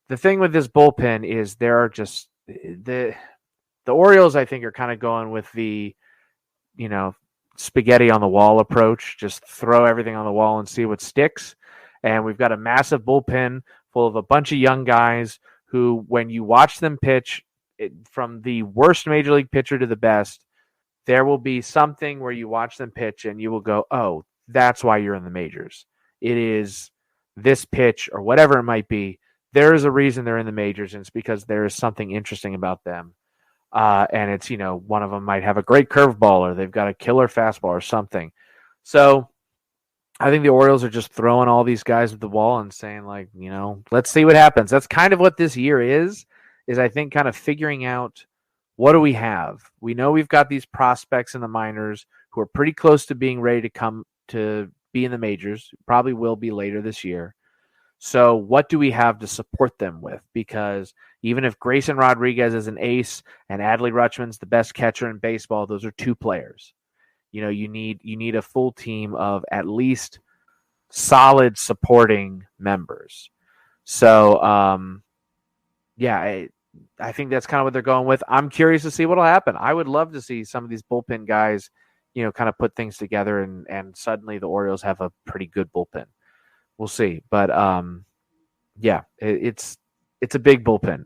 The thing with this bullpen is there are just the Orioles, I think, are kind of going with the, spaghetti on the wall approach. Just throw everything on the wall and see what sticks. And we've got a massive bullpen full of a bunch of young guys who, when you watch them pitch, from the worst major league pitcher to the best, there will be something where you watch them pitch and you will go, oh, that's why you're in the majors. It is this pitch or whatever it might be. There is a reason they're in the majors, and it's because there is something interesting about them. And it's, one of them might have a great curveball or they've got a killer fastball or something. So I think the Orioles are just throwing all these guys at the wall and saying, like, let's see what happens. That's kind of what this year is I think kind of figuring out, what do we have? We know we've got these prospects in the minors who are pretty close to being ready to come to be in the majors, probably will be later this year. So what do we have to support them with? Because even if Grayson Rodriguez is an ace and Adley Rutschman's the best catcher in baseball, those are two players. You need a full team of at least solid supporting members. So, I think that's kind of what they're going with. I'm curious to see what will happen. I would love to see some of these bullpen guys, kind of put things together and suddenly the Orioles have a pretty good bullpen. We'll see. But it's a big bullpen.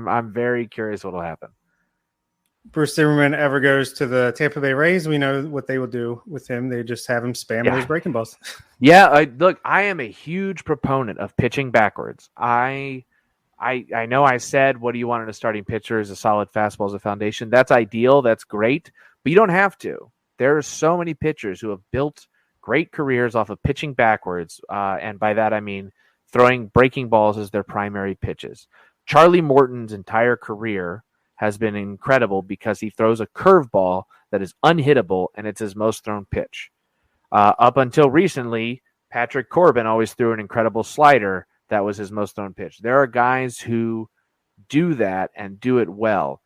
I'm very curious what will happen. Bruce Zimmerman ever goes to the Tampa Bay Rays, we know what they will do with him. They just have him spam those breaking balls. Yeah, look, I am a huge proponent of pitching backwards. I know I said, what do you want in a starting pitcher is a solid fastball as a foundation. That's ideal. That's great. But you don't have to. There are so many pitchers who have built great careers off of pitching backwards. And by that, I mean throwing breaking balls as their primary pitches. Charlie Morton's entire career has been incredible because he throws a curveball that is unhittable, and it's his most thrown pitch. Up until recently, Patrick Corbin always threw an incredible slider that was his most thrown pitch. There are guys who do that and do it well.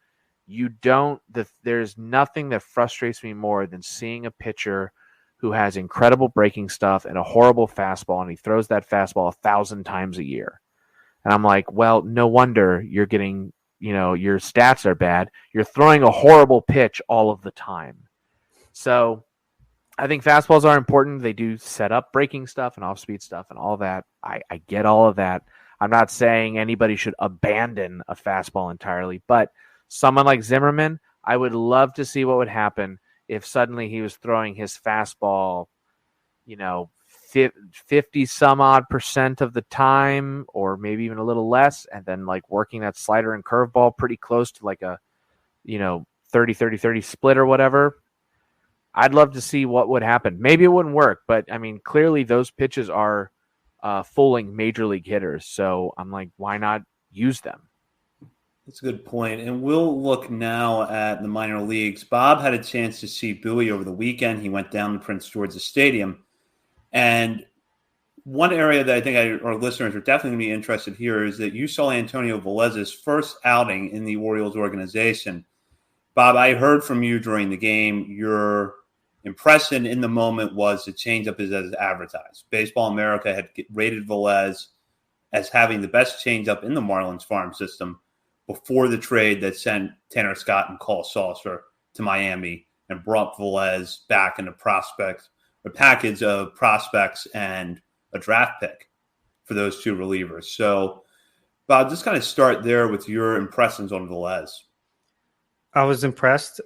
There's nothing that frustrates me more than seeing a pitcher who has incredible breaking stuff and a horrible fastball, and he throws that fastball 1,000 times a year. And I'm like, well, no wonder you're getting, your stats are bad. You're throwing a horrible pitch all of the time. So I think fastballs are important. They do set up breaking stuff and off-speed stuff and all that. I get all of that. I'm not saying anybody should abandon a fastball entirely, but someone like Zimmerman, I would love to see what would happen if suddenly he was throwing his fastball, 50 some odd % of the time, or maybe even a little less, and then like working that slider and curveball pretty close to like a 30-30-30 split or whatever. I'd love to see what would happen. Maybe it wouldn't work, but I mean, clearly those pitches are fooling major league hitters. So I'm like, why not use them? That's a good point. And we'll look now at the minor leagues. Bob had a chance to see Bowie over the weekend. He went down to Prince George's Stadium. And one area that I think our listeners are definitely going to be interested here is that you saw Antonio Velez's first outing in the Orioles organization. Bob, I heard from you during the game. Your impression in the moment was the changeup is as advertised. Baseball America had rated Velez as having the best changeup in the Marlins farm system before the trade that sent Tanner Scott and Cole Saucer to Miami and brought Velez back in a package of prospects and a draft pick for those two relievers. So, Bob, just kind of start there with your impressions on Velez. I was impressed.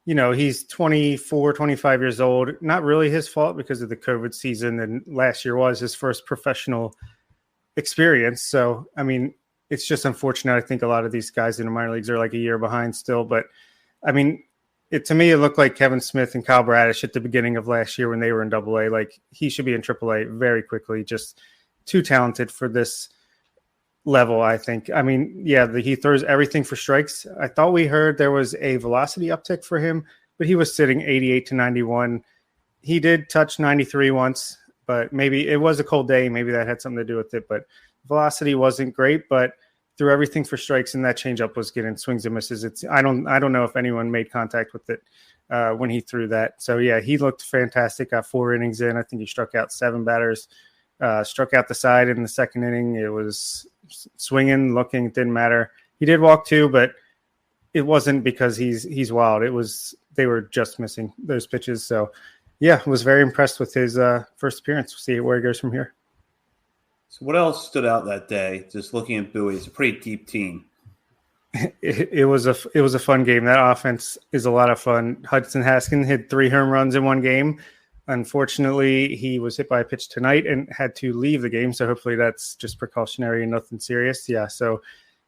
He's 24, 25 years old. Not really his fault because of the COVID season, and last year was his first professional experience. So, I mean, it's just unfortunate. I think a lot of these guys in the minor leagues are like a year behind still. But, I mean, to me, it looked like Kevin Smith and Kyle Bradish at the beginning of last year when they were in AA. Like, he should be in AAA very quickly. Just too talented for this level, I think. I mean, yeah, he throws everything for strikes. I thought we heard there was a velocity uptick for him, but he was sitting 88 to 91. He did touch 93 once, but maybe it was a cold day. Maybe that had something to do with it, but velocity wasn't great, but threw everything for strikes, and that changeup was getting swings and misses. I don't know if anyone made contact with it when he threw that. So yeah, he looked fantastic. Got 4 innings in. I think he struck out 7 batters. Struck out the side in the second inning. It was swinging, looking, it didn't matter. He did walk 2, but it wasn't because he's wild. It was they were just missing those pitches. So yeah, was very impressed with his first appearance. We'll see where he goes from here. So what else stood out that day? Just looking at Bowie, it's a pretty deep team. It was a fun game. That offense is a lot of fun. Hudson Haskin hit 3 home runs in one game. Unfortunately, he was hit by a pitch tonight and had to leave the game. So hopefully that's just precautionary and nothing serious. Yeah. So,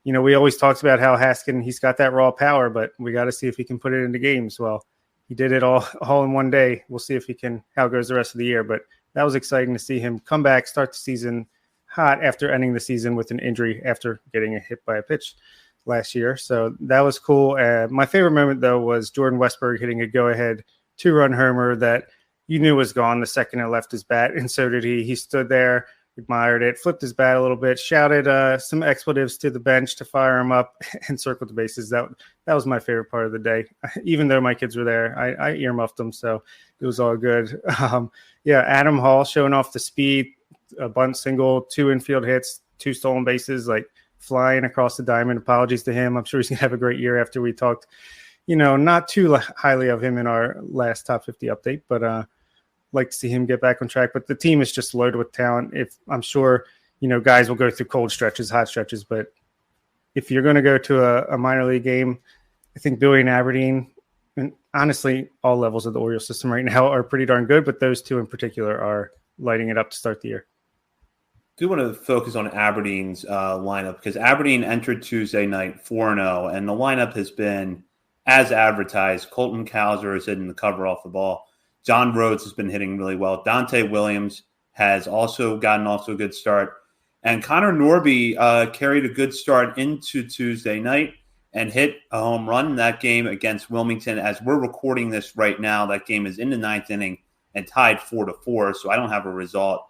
we always talked about how Haskin, he's got that raw power, but we got to see if he can put it into games. Well, he did it all in one day. We'll see if he can, how it goes the rest of the year. But that was exciting to see him come back, start the season hot after ending the season with an injury after getting hit by a pitch last year. So that was cool. My favorite moment, though, was Jordan Westberg hitting a go-ahead 2-run homer that you knew was gone the second it left his bat, and so did he. He stood there, admired it, flipped his bat a little bit, shouted some expletives to the bench to fire him up, and circled the bases. That was my favorite part of the day. Even though my kids were there, I earmuffed them, so it was all good. Adam Hall showing off the speed, a bunt single, 2 infield hits, 2 stolen bases, like flying across the diamond. Apologies to him. I'm sure he's going to have a great year after we talked, not too highly of him in our last top 50 update, but like to see him get back on track. But the team is just loaded with talent. If I'm sure, guys will go through cold stretches, hot stretches, but if you're going to go to a minor league game, I think Bowie and Aberdeen, and honestly, all levels of the Orioles system right now are pretty darn good, but those 2 in particular are lighting it up to start the year. I do want to focus on Aberdeen's lineup because Aberdeen entered Tuesday night 4-0, and the lineup has been as advertised. Colton Cowser is hitting the cover off the ball. John Rhodes has been hitting really well. Dante Williams has also gotten off to a good start. And Connor Norby carried a good start into Tuesday night and hit a home run in that game against Wilmington. As we're recording this right now, that game is in the 9th inning and tied 4-4, so I don't have a result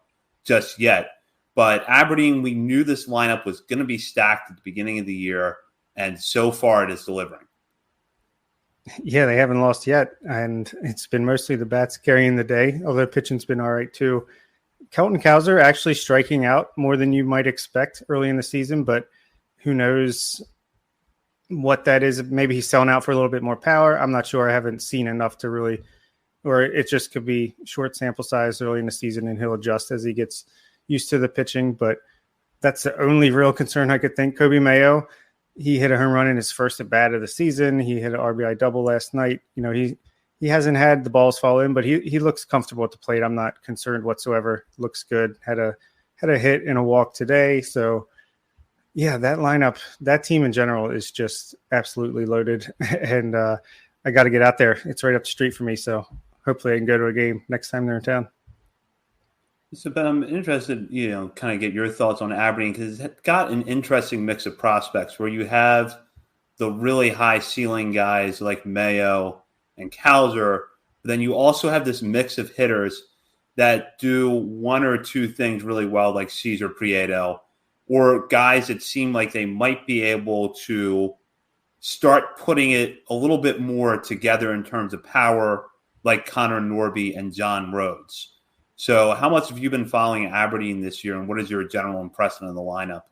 just yet. But Aberdeen, we knew this lineup was going to be stacked at the beginning of the year, and so far it is delivering. Yeah, they haven't lost yet, and it's been mostly the bats carrying the day, although pitching's been all right too. Kelton Cowser actually striking out more than you might expect early in the season, but who knows what that is. Maybe he's selling out for a little bit more power. I'm not sure. I haven't seen enough to really, or it just could be short sample size early in the season, and he'll adjust as he gets used to the pitching, but that's the only real concern I could think. Kobe Mayo, he hit a home run in his first at bat of the season. He hit an RBI double last night. He he hasn't had the balls fall in, but he looks comfortable at the plate. I'm not concerned whatsoever. Looks good. Had a hit and a walk today. So yeah, that lineup, that team in general is just absolutely loaded. And I got to get out there. It's right up the street for me. So hopefully I can go to a game next time they're in town. So, Ben, I'm interested, kind of get your thoughts on Aberdeen, because it's got an interesting mix of prospects where you have the really high ceiling guys like Mayo and Kowser, but then you also have this mix of hitters that do one or two things really well, like Cesar Prieto, or guys that seem like they might be able to start putting it a little bit more together in terms of power, like Connor Norby and John Rhodes. So how much have you been following Aberdeen this year, and what is your general impression of the lineup?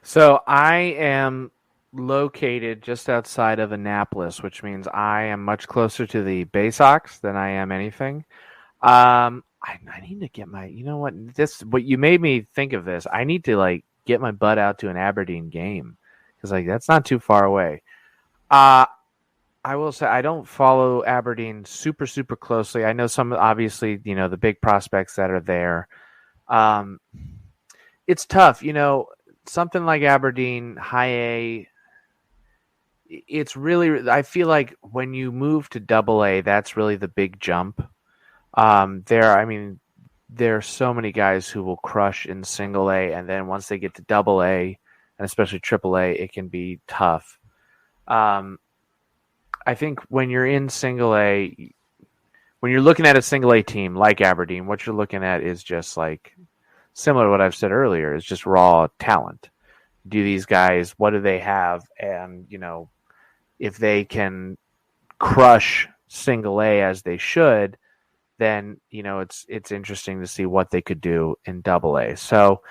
So I am located just outside of Annapolis, which means I am much closer to the Baysox than I am anything. I need to get what you made me think of this. I need to get my butt out to an Aberdeen game, because that's not too far away. I will say I don't follow Aberdeen super, super closely. I know some, obviously, the big prospects that are there. It's tough, something like Aberdeen, high A. It's really, I feel like when you move to double A, that's really the big jump. There are so many guys who will crush in single A, and then once they get to double A, and especially triple A, it can be tough. I think when you're in single A, when you're looking at a single A team like Aberdeen, what you're looking at is just similar to what I've said earlier, is just raw talent. Do these guys, what do they have? And, if they can crush single A as they should, then, it's interesting to see what they could do in double A. So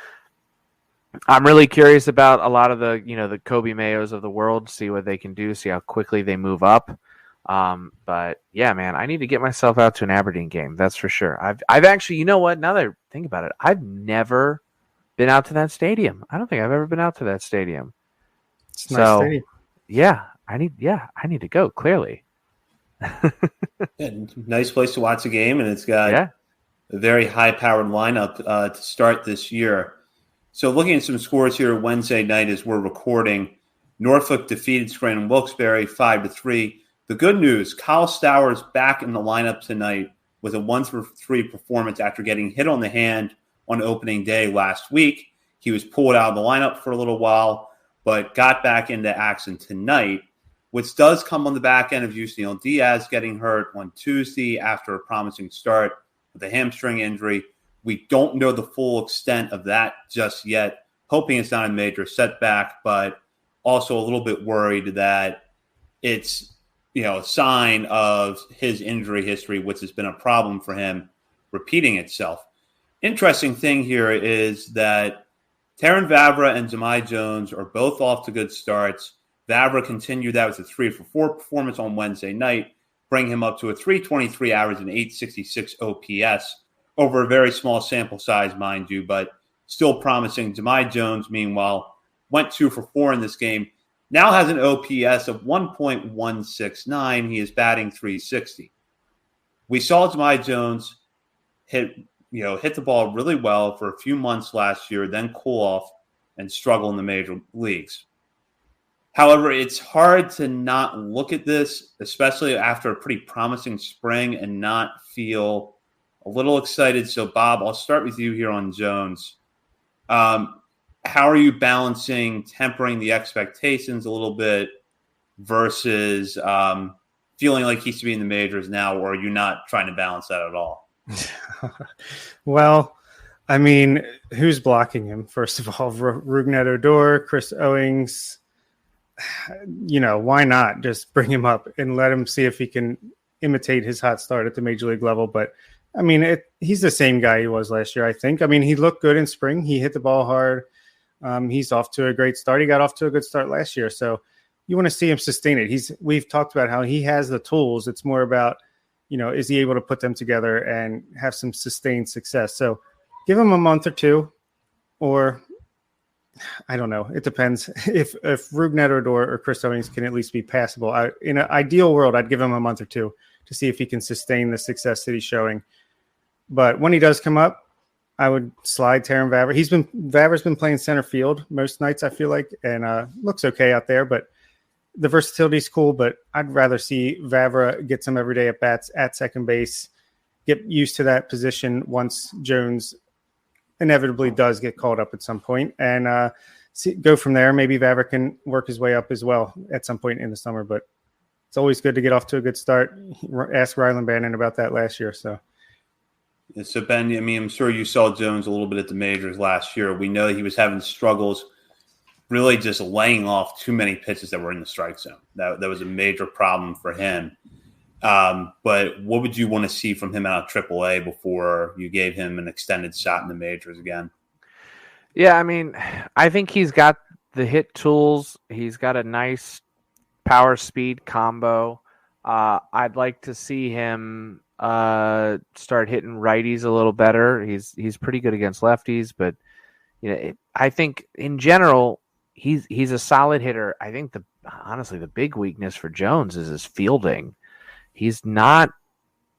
I'm really curious about a lot of the, the Kobe Mayos of the world, see what they can do, see how quickly they move up. But yeah, man, I need to get myself out to an Aberdeen game. That's for sure. I've actually, now that I think about it, I've never been out to that stadium. I don't think I've ever been out to that stadium. It's a nice stadium. Yeah, I need to go, clearly. Nice place to watch a game, and it's got a very high-powered lineup to start this year. So looking at some scores here Wednesday night as we're recording, Norfolk defeated Scranton Wilkes-Barre 5-3. The good news, Kyle Stowers back in the lineup tonight with a 1-for-3 performance after getting hit on the hand on opening day last week. He was pulled out of the lineup for a little while, but got back into action tonight, which does come on the back end of Yusniel Diaz getting hurt on Tuesday after a promising start with a hamstring injury. We don't know the full extent of that just yet. Hoping it's not a major setback, but also a little bit worried that it's, a sign of his injury history, which has been a problem for him, repeating itself. Interesting thing here is that Taron Vavra and Jahmai Jones are both off to good starts. Vavra continued that with a 3-for-4 performance on Wednesday night, bringing him up to a 323 average and 866 OPS. Over a very small sample size, mind you, but still promising. Jahmai Jones, meanwhile, went 2-for-4 in this game. Now has an OPS of 1.169. He is batting .360. We saw Jahmai Jones hit the ball really well for a few months last year, then cool off and struggle in the major leagues. However, it's hard to not look at this, especially after a pretty promising spring, and not feel a little excited. So, Bob, I'll start with you here on Jones. How are you balancing tempering the expectations a little bit versus feeling like he should be in the majors now, or are you not trying to balance that at all? Well, I mean, who's blocking him? First of all, Rougned Odor, Chris Owings. Why not just bring him up and let him see if he can imitate his hot start at the major league level? But I mean, he's the same guy he was last year, I think. I mean, he looked good in spring. He hit the ball hard. He's off to a great start. He got off to a good start last year. So you want to see him sustain it. We've talked about how he has the tools. It's more about, is he able to put them together and have some sustained success? So give him a month or two, or I don't know. It depends. If Rougned Odor or Chris Owings can at least be passable, in an ideal world, I'd give him a month or two to see if he can sustain the success that he's showing. But when he does come up, I would slide Terrin Vavra. Vavra's been playing center field most nights, I feel like, and looks okay out there. But the versatility is cool. But I'd rather see Vavra get some everyday at bats at second base, get used to that position once Jones inevitably does get called up at some point, and go from there. Maybe Vavra can work his way up as well at some point in the summer. But it's always good to get off to a good start. Ask Rylan Bannon about that last year. So Ben, I mean, I'm sure you saw Jones a little bit at the majors last year. We know he was having struggles really just laying off too many pitches that were in the strike zone. That was a major problem for him. But what would you want to see from him out of AAA before you gave him an extended shot in the majors again? Yeah, I mean, I think he's got the hit tools. He's got a nice power speed combo. I'd like to see him start hitting righties a little better. He's pretty good against lefties, but I think in general he's a solid hitter. I think honestly the big weakness for Jones is his fielding. He's not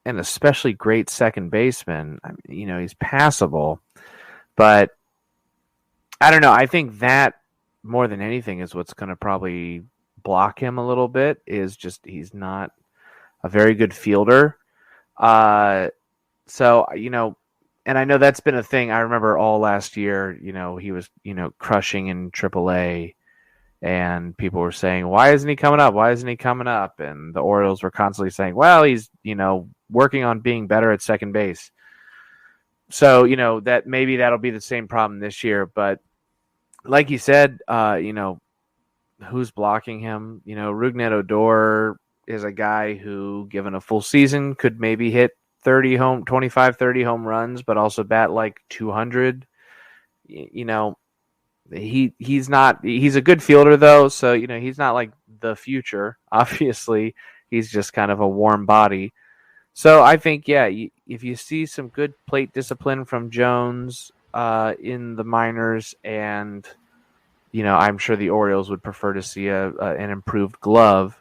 an especially great second baseman. I mean, he's passable, but I don't know. I think that more than anything is what's going to probably block him a little bit, is just he's not a very good fielder. So, and I know that's been a thing. I remember all last year, he was, crushing in AAA. And people were saying, why isn't he coming up? Why isn't he coming up? And the Orioles were constantly saying, well, he's, working on being better at second base. So, that maybe that'll be the same problem this year. But like you said, who's blocking him? Rougned Odor is a guy who, given a full season, could maybe hit 30 home runs, but also bat like 200. He's a good fielder though, so he's not like the future. Obviously, he's just kind of a warm body. So I think if you see some good plate discipline from Jones in the minors, and I'm sure the Orioles would prefer to see an improved glove.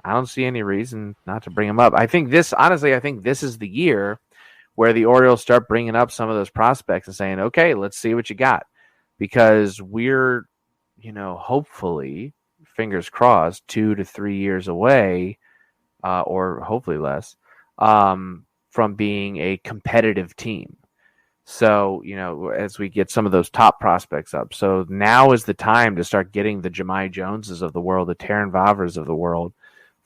I don't see any reason not to bring him up. I think this is the year where the Orioles start bringing up some of those prospects and saying, okay, let's see what you got. Because we're, hopefully, fingers crossed, 2 to 3 years away, or hopefully less, from being a competitive team. So, as we get some of those top prospects up. So now is the time to start getting the Jahmai Joneses of the world, the Terrin Vavras of the world,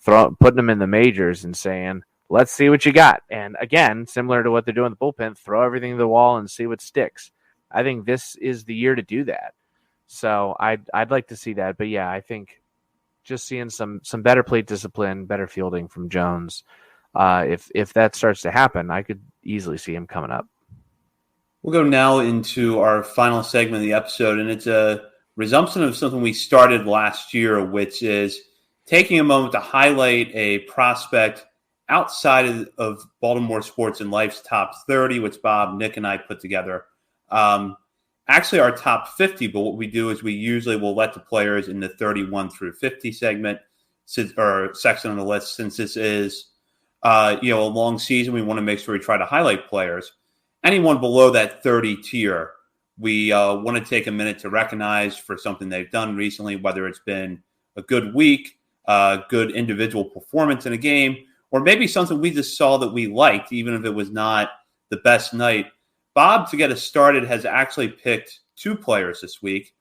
putting them in the majors and saying, let's see what you got. And again, similar to what they're doing in the bullpen, throw everything to the wall and see what sticks. I think this is the year to do that. So I'd like to see that. But yeah, I think just seeing some better plate discipline, better fielding from Jones, if that starts to happen, I could easily see him coming up. We'll go now into our final segment of the episode, and it's a resumption of something we started last year, which is taking a moment to highlight a prospect outside of Baltimore Sports and Life's top 30, which Bob, Nick, and I put together. Actually our top 50, but what we do is we usually will let the players in the 31 through 50 segment or section on the list, since this is a long season. We want to make sure we try to highlight players. Anyone below that 30 tier, we want to take a minute to recognize for something they've done recently, whether it's been a good week, good individual performance in a game, or maybe something we just saw that we liked, even if it was not the best night. Bob, to get us started, has actually picked 2 players this week.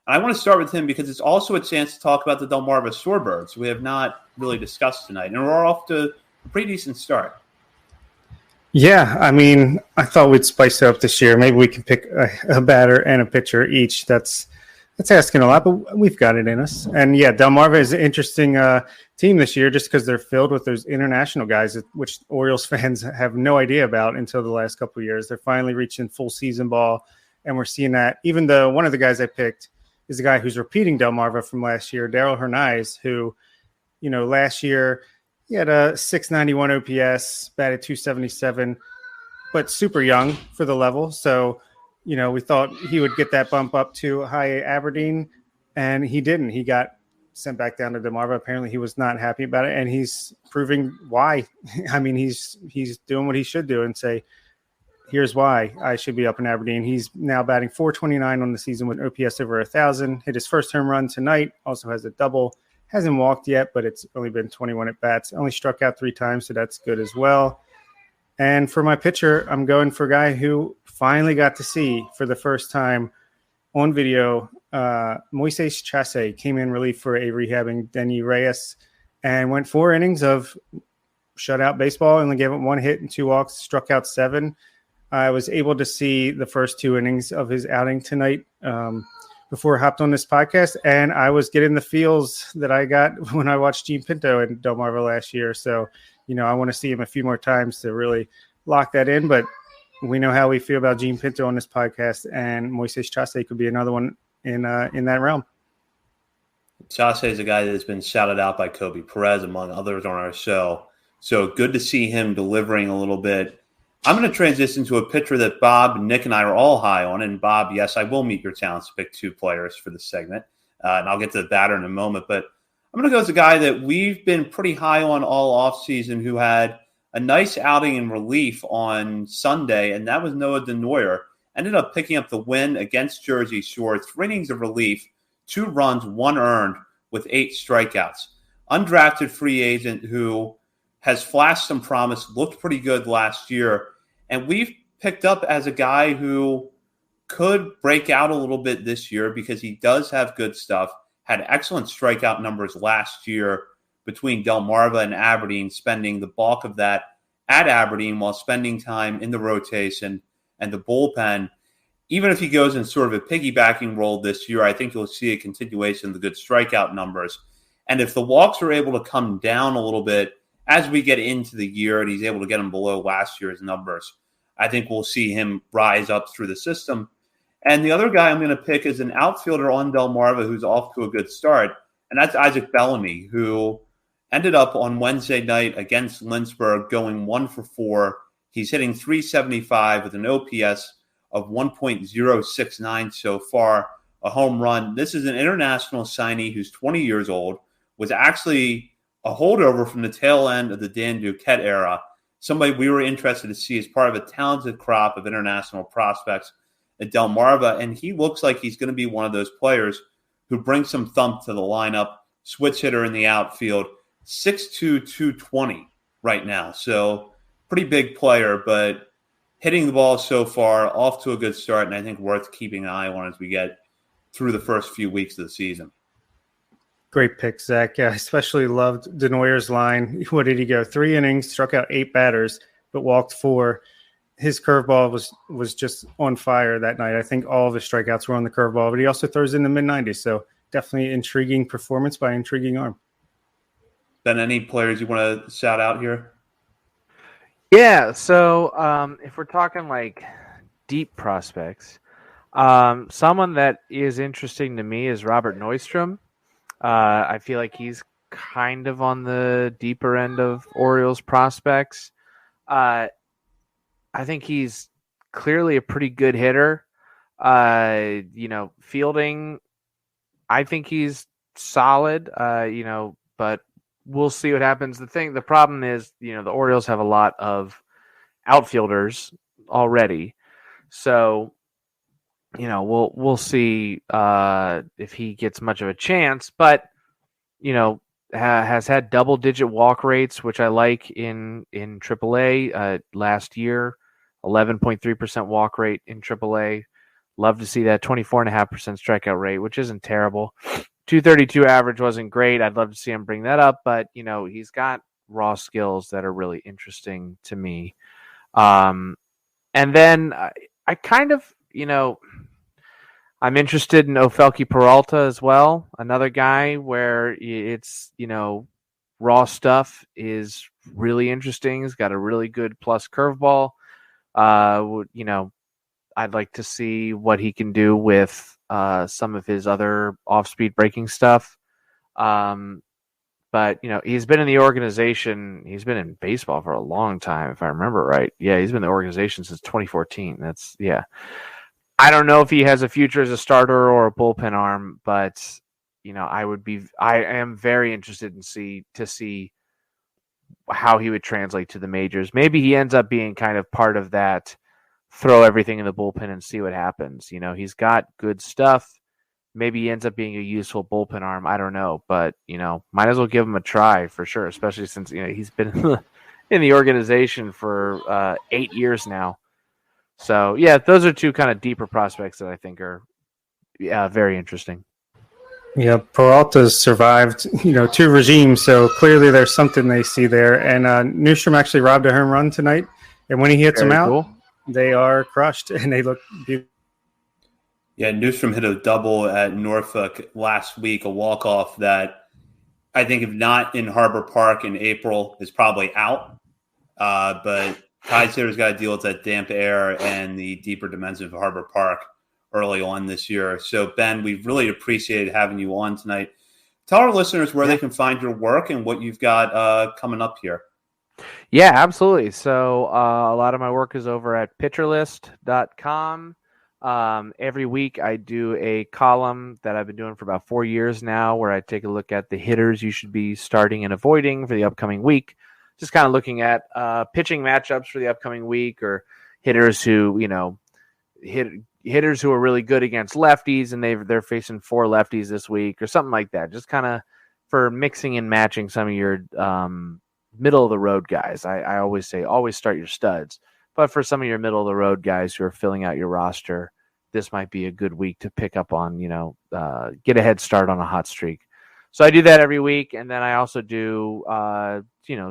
And I want to start with him because it's also a chance to talk about the Delmarva Shorebirds we have not really discussed tonight. And we're off to a pretty decent start. Yeah, I mean, I thought we'd spice it up this year. Maybe we can pick a batter and a pitcher each. That's asking a lot, but we've got it in us. And yeah, Delmarva is an interesting team this year just because they're filled with those international guys, which Orioles fans have no idea about until the last couple of years. They're finally reaching full season ball, and we're seeing that. Even though one of the guys I picked is the guy who's repeating Delmarva from last year, Daryl Hernaiz, who, last year he had a 691 OPS, batted 277, but super young for the level. So, we thought he would get that bump up to high Aberdeen, and he didn't. He got sent back down to Delmarva. Apparently he was not happy about it, and he's proving why. I mean, he's doing what he should do and say, here's why I should be up in Aberdeen. He's now batting .429 on the season with OPS over 1,000. Hit his first home run tonight. Also has a double. Hasn't walked yet, but it's only been 21 at bats. Only struck out 3 times, so that's good as well. And for my pitcher, I'm going for a guy who finally got to see for the first time on video. Moises Chasse came in relief for a rehabbing Denny Reyes and went 4 innings of shutout baseball. Only gave up 1 hit and 2 walks, struck out 7. I was able to see the first 2 innings of his outing tonight before I hopped on this podcast, and I was getting the feels that I got when I watched Gene Pinto in Delmarva last year. So, I want to see him a few more times to really lock that in, but we know how we feel about Gene Pinto on this podcast, and Moises Chasse could be another one in that realm. Chasse is a guy that's been shouted out by Kobe Perez, among others on our show. So good to see him delivering a little bit. I'm going to transition to a pitcher that Bob, Nick, and I are all high on. And Bob, yes, I will meet your challenge to pick 2 players for this segment. And I'll get to the batter in a moment. But I'm going to go with a guy that we've been pretty high on all offseason who had a nice outing in relief on Sunday, and that was Noah Denoyer. Ended up picking up the win against Jersey Shore. 3 innings of relief, 2 runs, 1 earned with 8 strikeouts. Undrafted free agent who has flashed some promise, looked pretty good last year. And we've picked up as a guy who could break out a little bit this year because he does have good stuff, had excellent strikeout numbers last year between Delmarva and Aberdeen, spending the bulk of that at Aberdeen while spending time in the rotation and the bullpen. Even if he goes in sort of a piggybacking role this year, I think you'll see a continuation of the good strikeout numbers. And if the walks are able to come down a little bit as we get into the year and he's able to get them below last year's numbers, I think we'll see him rise up through the system. And the other guy I'm going to pick is an outfielder on Delmarva who's off to a good start, and that's Isaac Bellamy, who ended up on Wednesday night against Lynchburg going 1 for 4. He's hitting .375 with an OPS of 1.069 so far, a home run. This is an international signee who's 20 years old, was actually a holdover from the tail end of the Dan Duquette era, somebody we were interested to see as part of a talented crop of international prospects at Delmarva, and he looks like he's going to be one of those players who brings some thump to the lineup, switch hitter in the outfield, 6'2", 220 right now. So pretty big player, but hitting the ball so far, off to a good start, and I think worth keeping an eye on as we get through the first few weeks of the season. Great pick, Zach. Yeah, I especially loved Denoyer's line. What did he go? 3 innings, struck out 8 batters, but walked 4. His curveball was just on fire that night. I think all of his strikeouts were on the curveball, but he also throws in the mid-90s. So definitely intriguing performance by intriguing arm. Ben, any players you want to shout out here? Yeah, so if we're talking like deep prospects, someone that is interesting to me is Robert Neustrom. I feel like he's kind of on the deeper end of Orioles prospects. I think he's clearly a pretty good hitter. Fielding, I think he's solid, but we'll see what happens. The problem is, the Orioles have a lot of outfilders already. So, we'll see if he gets much of a chance, but, has had double-digit walk rates, which I like in AAA last year, 11.3% walk rate in AAA. Love to see that 24.5% strikeout rate, which isn't terrible. 232 average wasn't great. I'd love to see him bring that up, but, he's got raw skills that are really interesting to me. And then I kind of, I'm interested in Ofelky Peralta as well. Another guy where it's, raw stuff is really interesting. He's got a really good plus curveball. I'd like to see what he can do with some of his other off-speed breaking stuff. But, he's been in the organization. He's been in baseball for a long time, if I remember right. Yeah, he's been in the organization since 2014. I don't know if he has a future as a starter or a bullpen arm, but I am very interested to see how he would translate to the majors. Maybe he ends up being kind of part of that, throw everything in the bullpen and see what happens. He's got good stuff. Maybe he ends up being a useful bullpen arm. I don't know, but might as well give him a try for sure, especially since he's been in the organization for 8 years now. So yeah, those are two kind of deeper prospects that I think are very interesting. Yeah, Peralta's survived, 2 regimes, so clearly there's something they see there. And Newstrom actually robbed a home run tonight, and when he hits them out, they are crushed, and they look beautiful. Yeah, Newstrom hit a double at Norfolk last week, a walk-off that I think if not in Harbor Park in April is probably out. But Tide Sitters got to deal with that damp air and the deeper dimensions of Harbor Park early on this year. So, Ben, we've really appreciated having you on tonight. Tell our listeners where they can find your work and what you've got coming up here. Yeah, absolutely. So a lot of my work is over at pitcherlist.com. Every week I do a column that I've been doing for about 4 years now where I take a look at the hitters you should be starting and avoiding for the upcoming week. Just kind of looking at pitching matchups for the upcoming week, or hitters who, hitters who are really good against lefties and they're facing 4 lefties this week or something like that. Just kind of for mixing and matching some of your middle of the road guys. I always say, always start your studs. But for some of your middle of the road guys who are filling out your roster, this might be a good week to pick up on, get a head start on a hot streak. So I do that every week. And then I also do,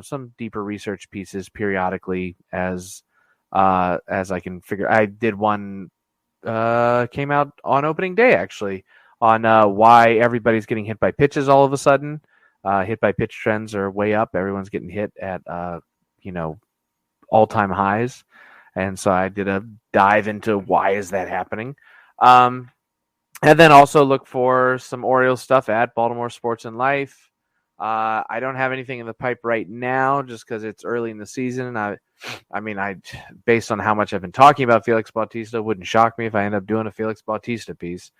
some deeper research pieces periodically as I can figure. I did one, came out on opening day, actually, on why everybody's getting hit by pitches all of a sudden. Hit by pitch trends are way up. Everyone's getting hit at, all-time highs. And so I did a dive into why is that happening. And then also look for some Orioles stuff at Baltimore Sports and Life. I don't have anything in the pipe right now just because it's early in the season. I based on how much I've been talking about Felix Bautista, wouldn't shock me if I end up doing a Felix Bautista piece.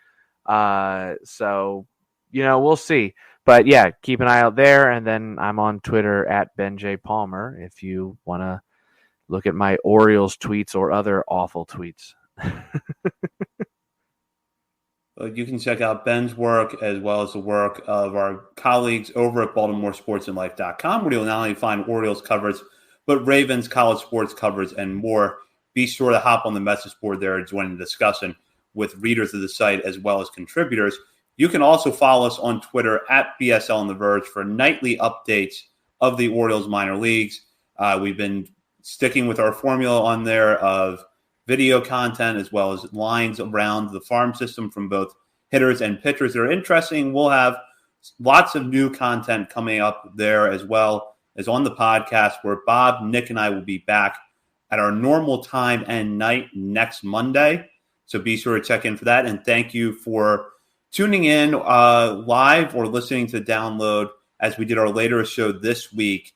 So, we'll see. But yeah, keep an eye out there. And then I'm on Twitter at Ben J. Palmer if you want to look at my Orioles tweets or other awful tweets. You can check out Ben's work as well as the work of our colleagues over at BaltimoreSportsAndLife.com, where you'll not only find Orioles coverage, but Ravens, college sports coverage, and more. Be sure to hop on the message board there and join the discussion with readers of the site as well as contributors. You can also follow us on Twitter at BSL and The Verge for nightly updates of the Orioles minor leagues. We've been sticking with our formula on there of video content as well as lines around the farm system from both hitters and pitchers that are interesting. We'll have lots of new content coming up there as well as on the podcast, where Bob, Nick, and I will be back at our normal time and night next Monday. So be sure to check in for that. And thank you for tuning in live or listening to download as we did our later show this week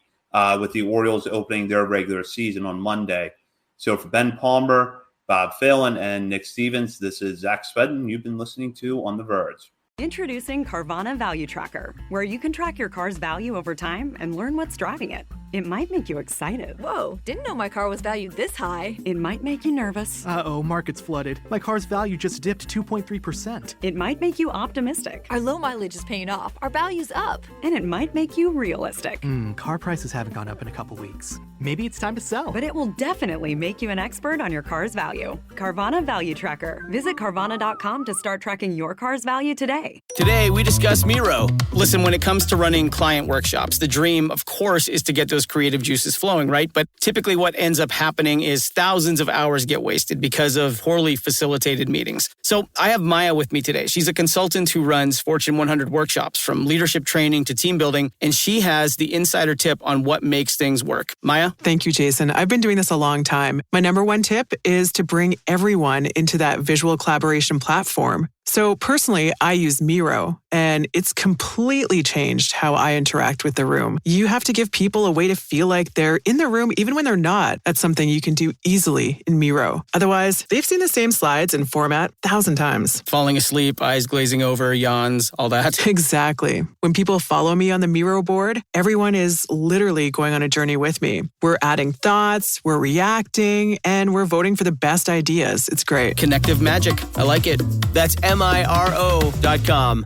with the Orioles opening their regular season on Monday. So for Ben Palmer, Bob Phelan, and Nick Stevens, this is Zach Spedden. You've been listening to On the Verge. Introducing Carvana Value Tracker, where you can track your car's value over time and learn what's driving it. It might make you excited. Whoa, didn't know my car was valued this high. It might make you nervous. Uh-oh, market's flooded. My car's value just dipped 2.3%. It might make you optimistic. Our low mileage is paying off. Our value's up. And it might make you realistic. Car prices haven't gone up in a couple weeks. Maybe it's time to sell. But it will definitely make you an expert on your car's value. Carvana Value Tracker. Visit Carvana.com to start tracking your car's value today. Today, we discuss Miro. Listen, when it comes to running client workshops, the dream, of course, is to get those creative juices flowing, right? But typically what ends up happening is thousands of hours get wasted because of poorly facilitated meetings. So I have Maya with me today. She's a consultant who runs Fortune 100 workshops, from leadership training to team building, and she has the insider tip on what makes things work. Maya? Thank you, Jason. I've been doing this a long time. My number one tip is to bring everyone into that visual collaboration platform. So personally, I use Miro, and it's completely changed how I interact with the room. You have to give people a way to feel like they're in the room even when they're not. That's something you can do easily in Miro. Otherwise, they've seen the same slides and format 1,000 times. Falling asleep, eyes glazing over, yawns, all that. Exactly. When people follow me on the Miro board, everyone is literally going on a journey with me. We're adding thoughts, we're reacting, and we're voting for the best ideas. It's great. Connective magic. I like it. That's MIRO.com.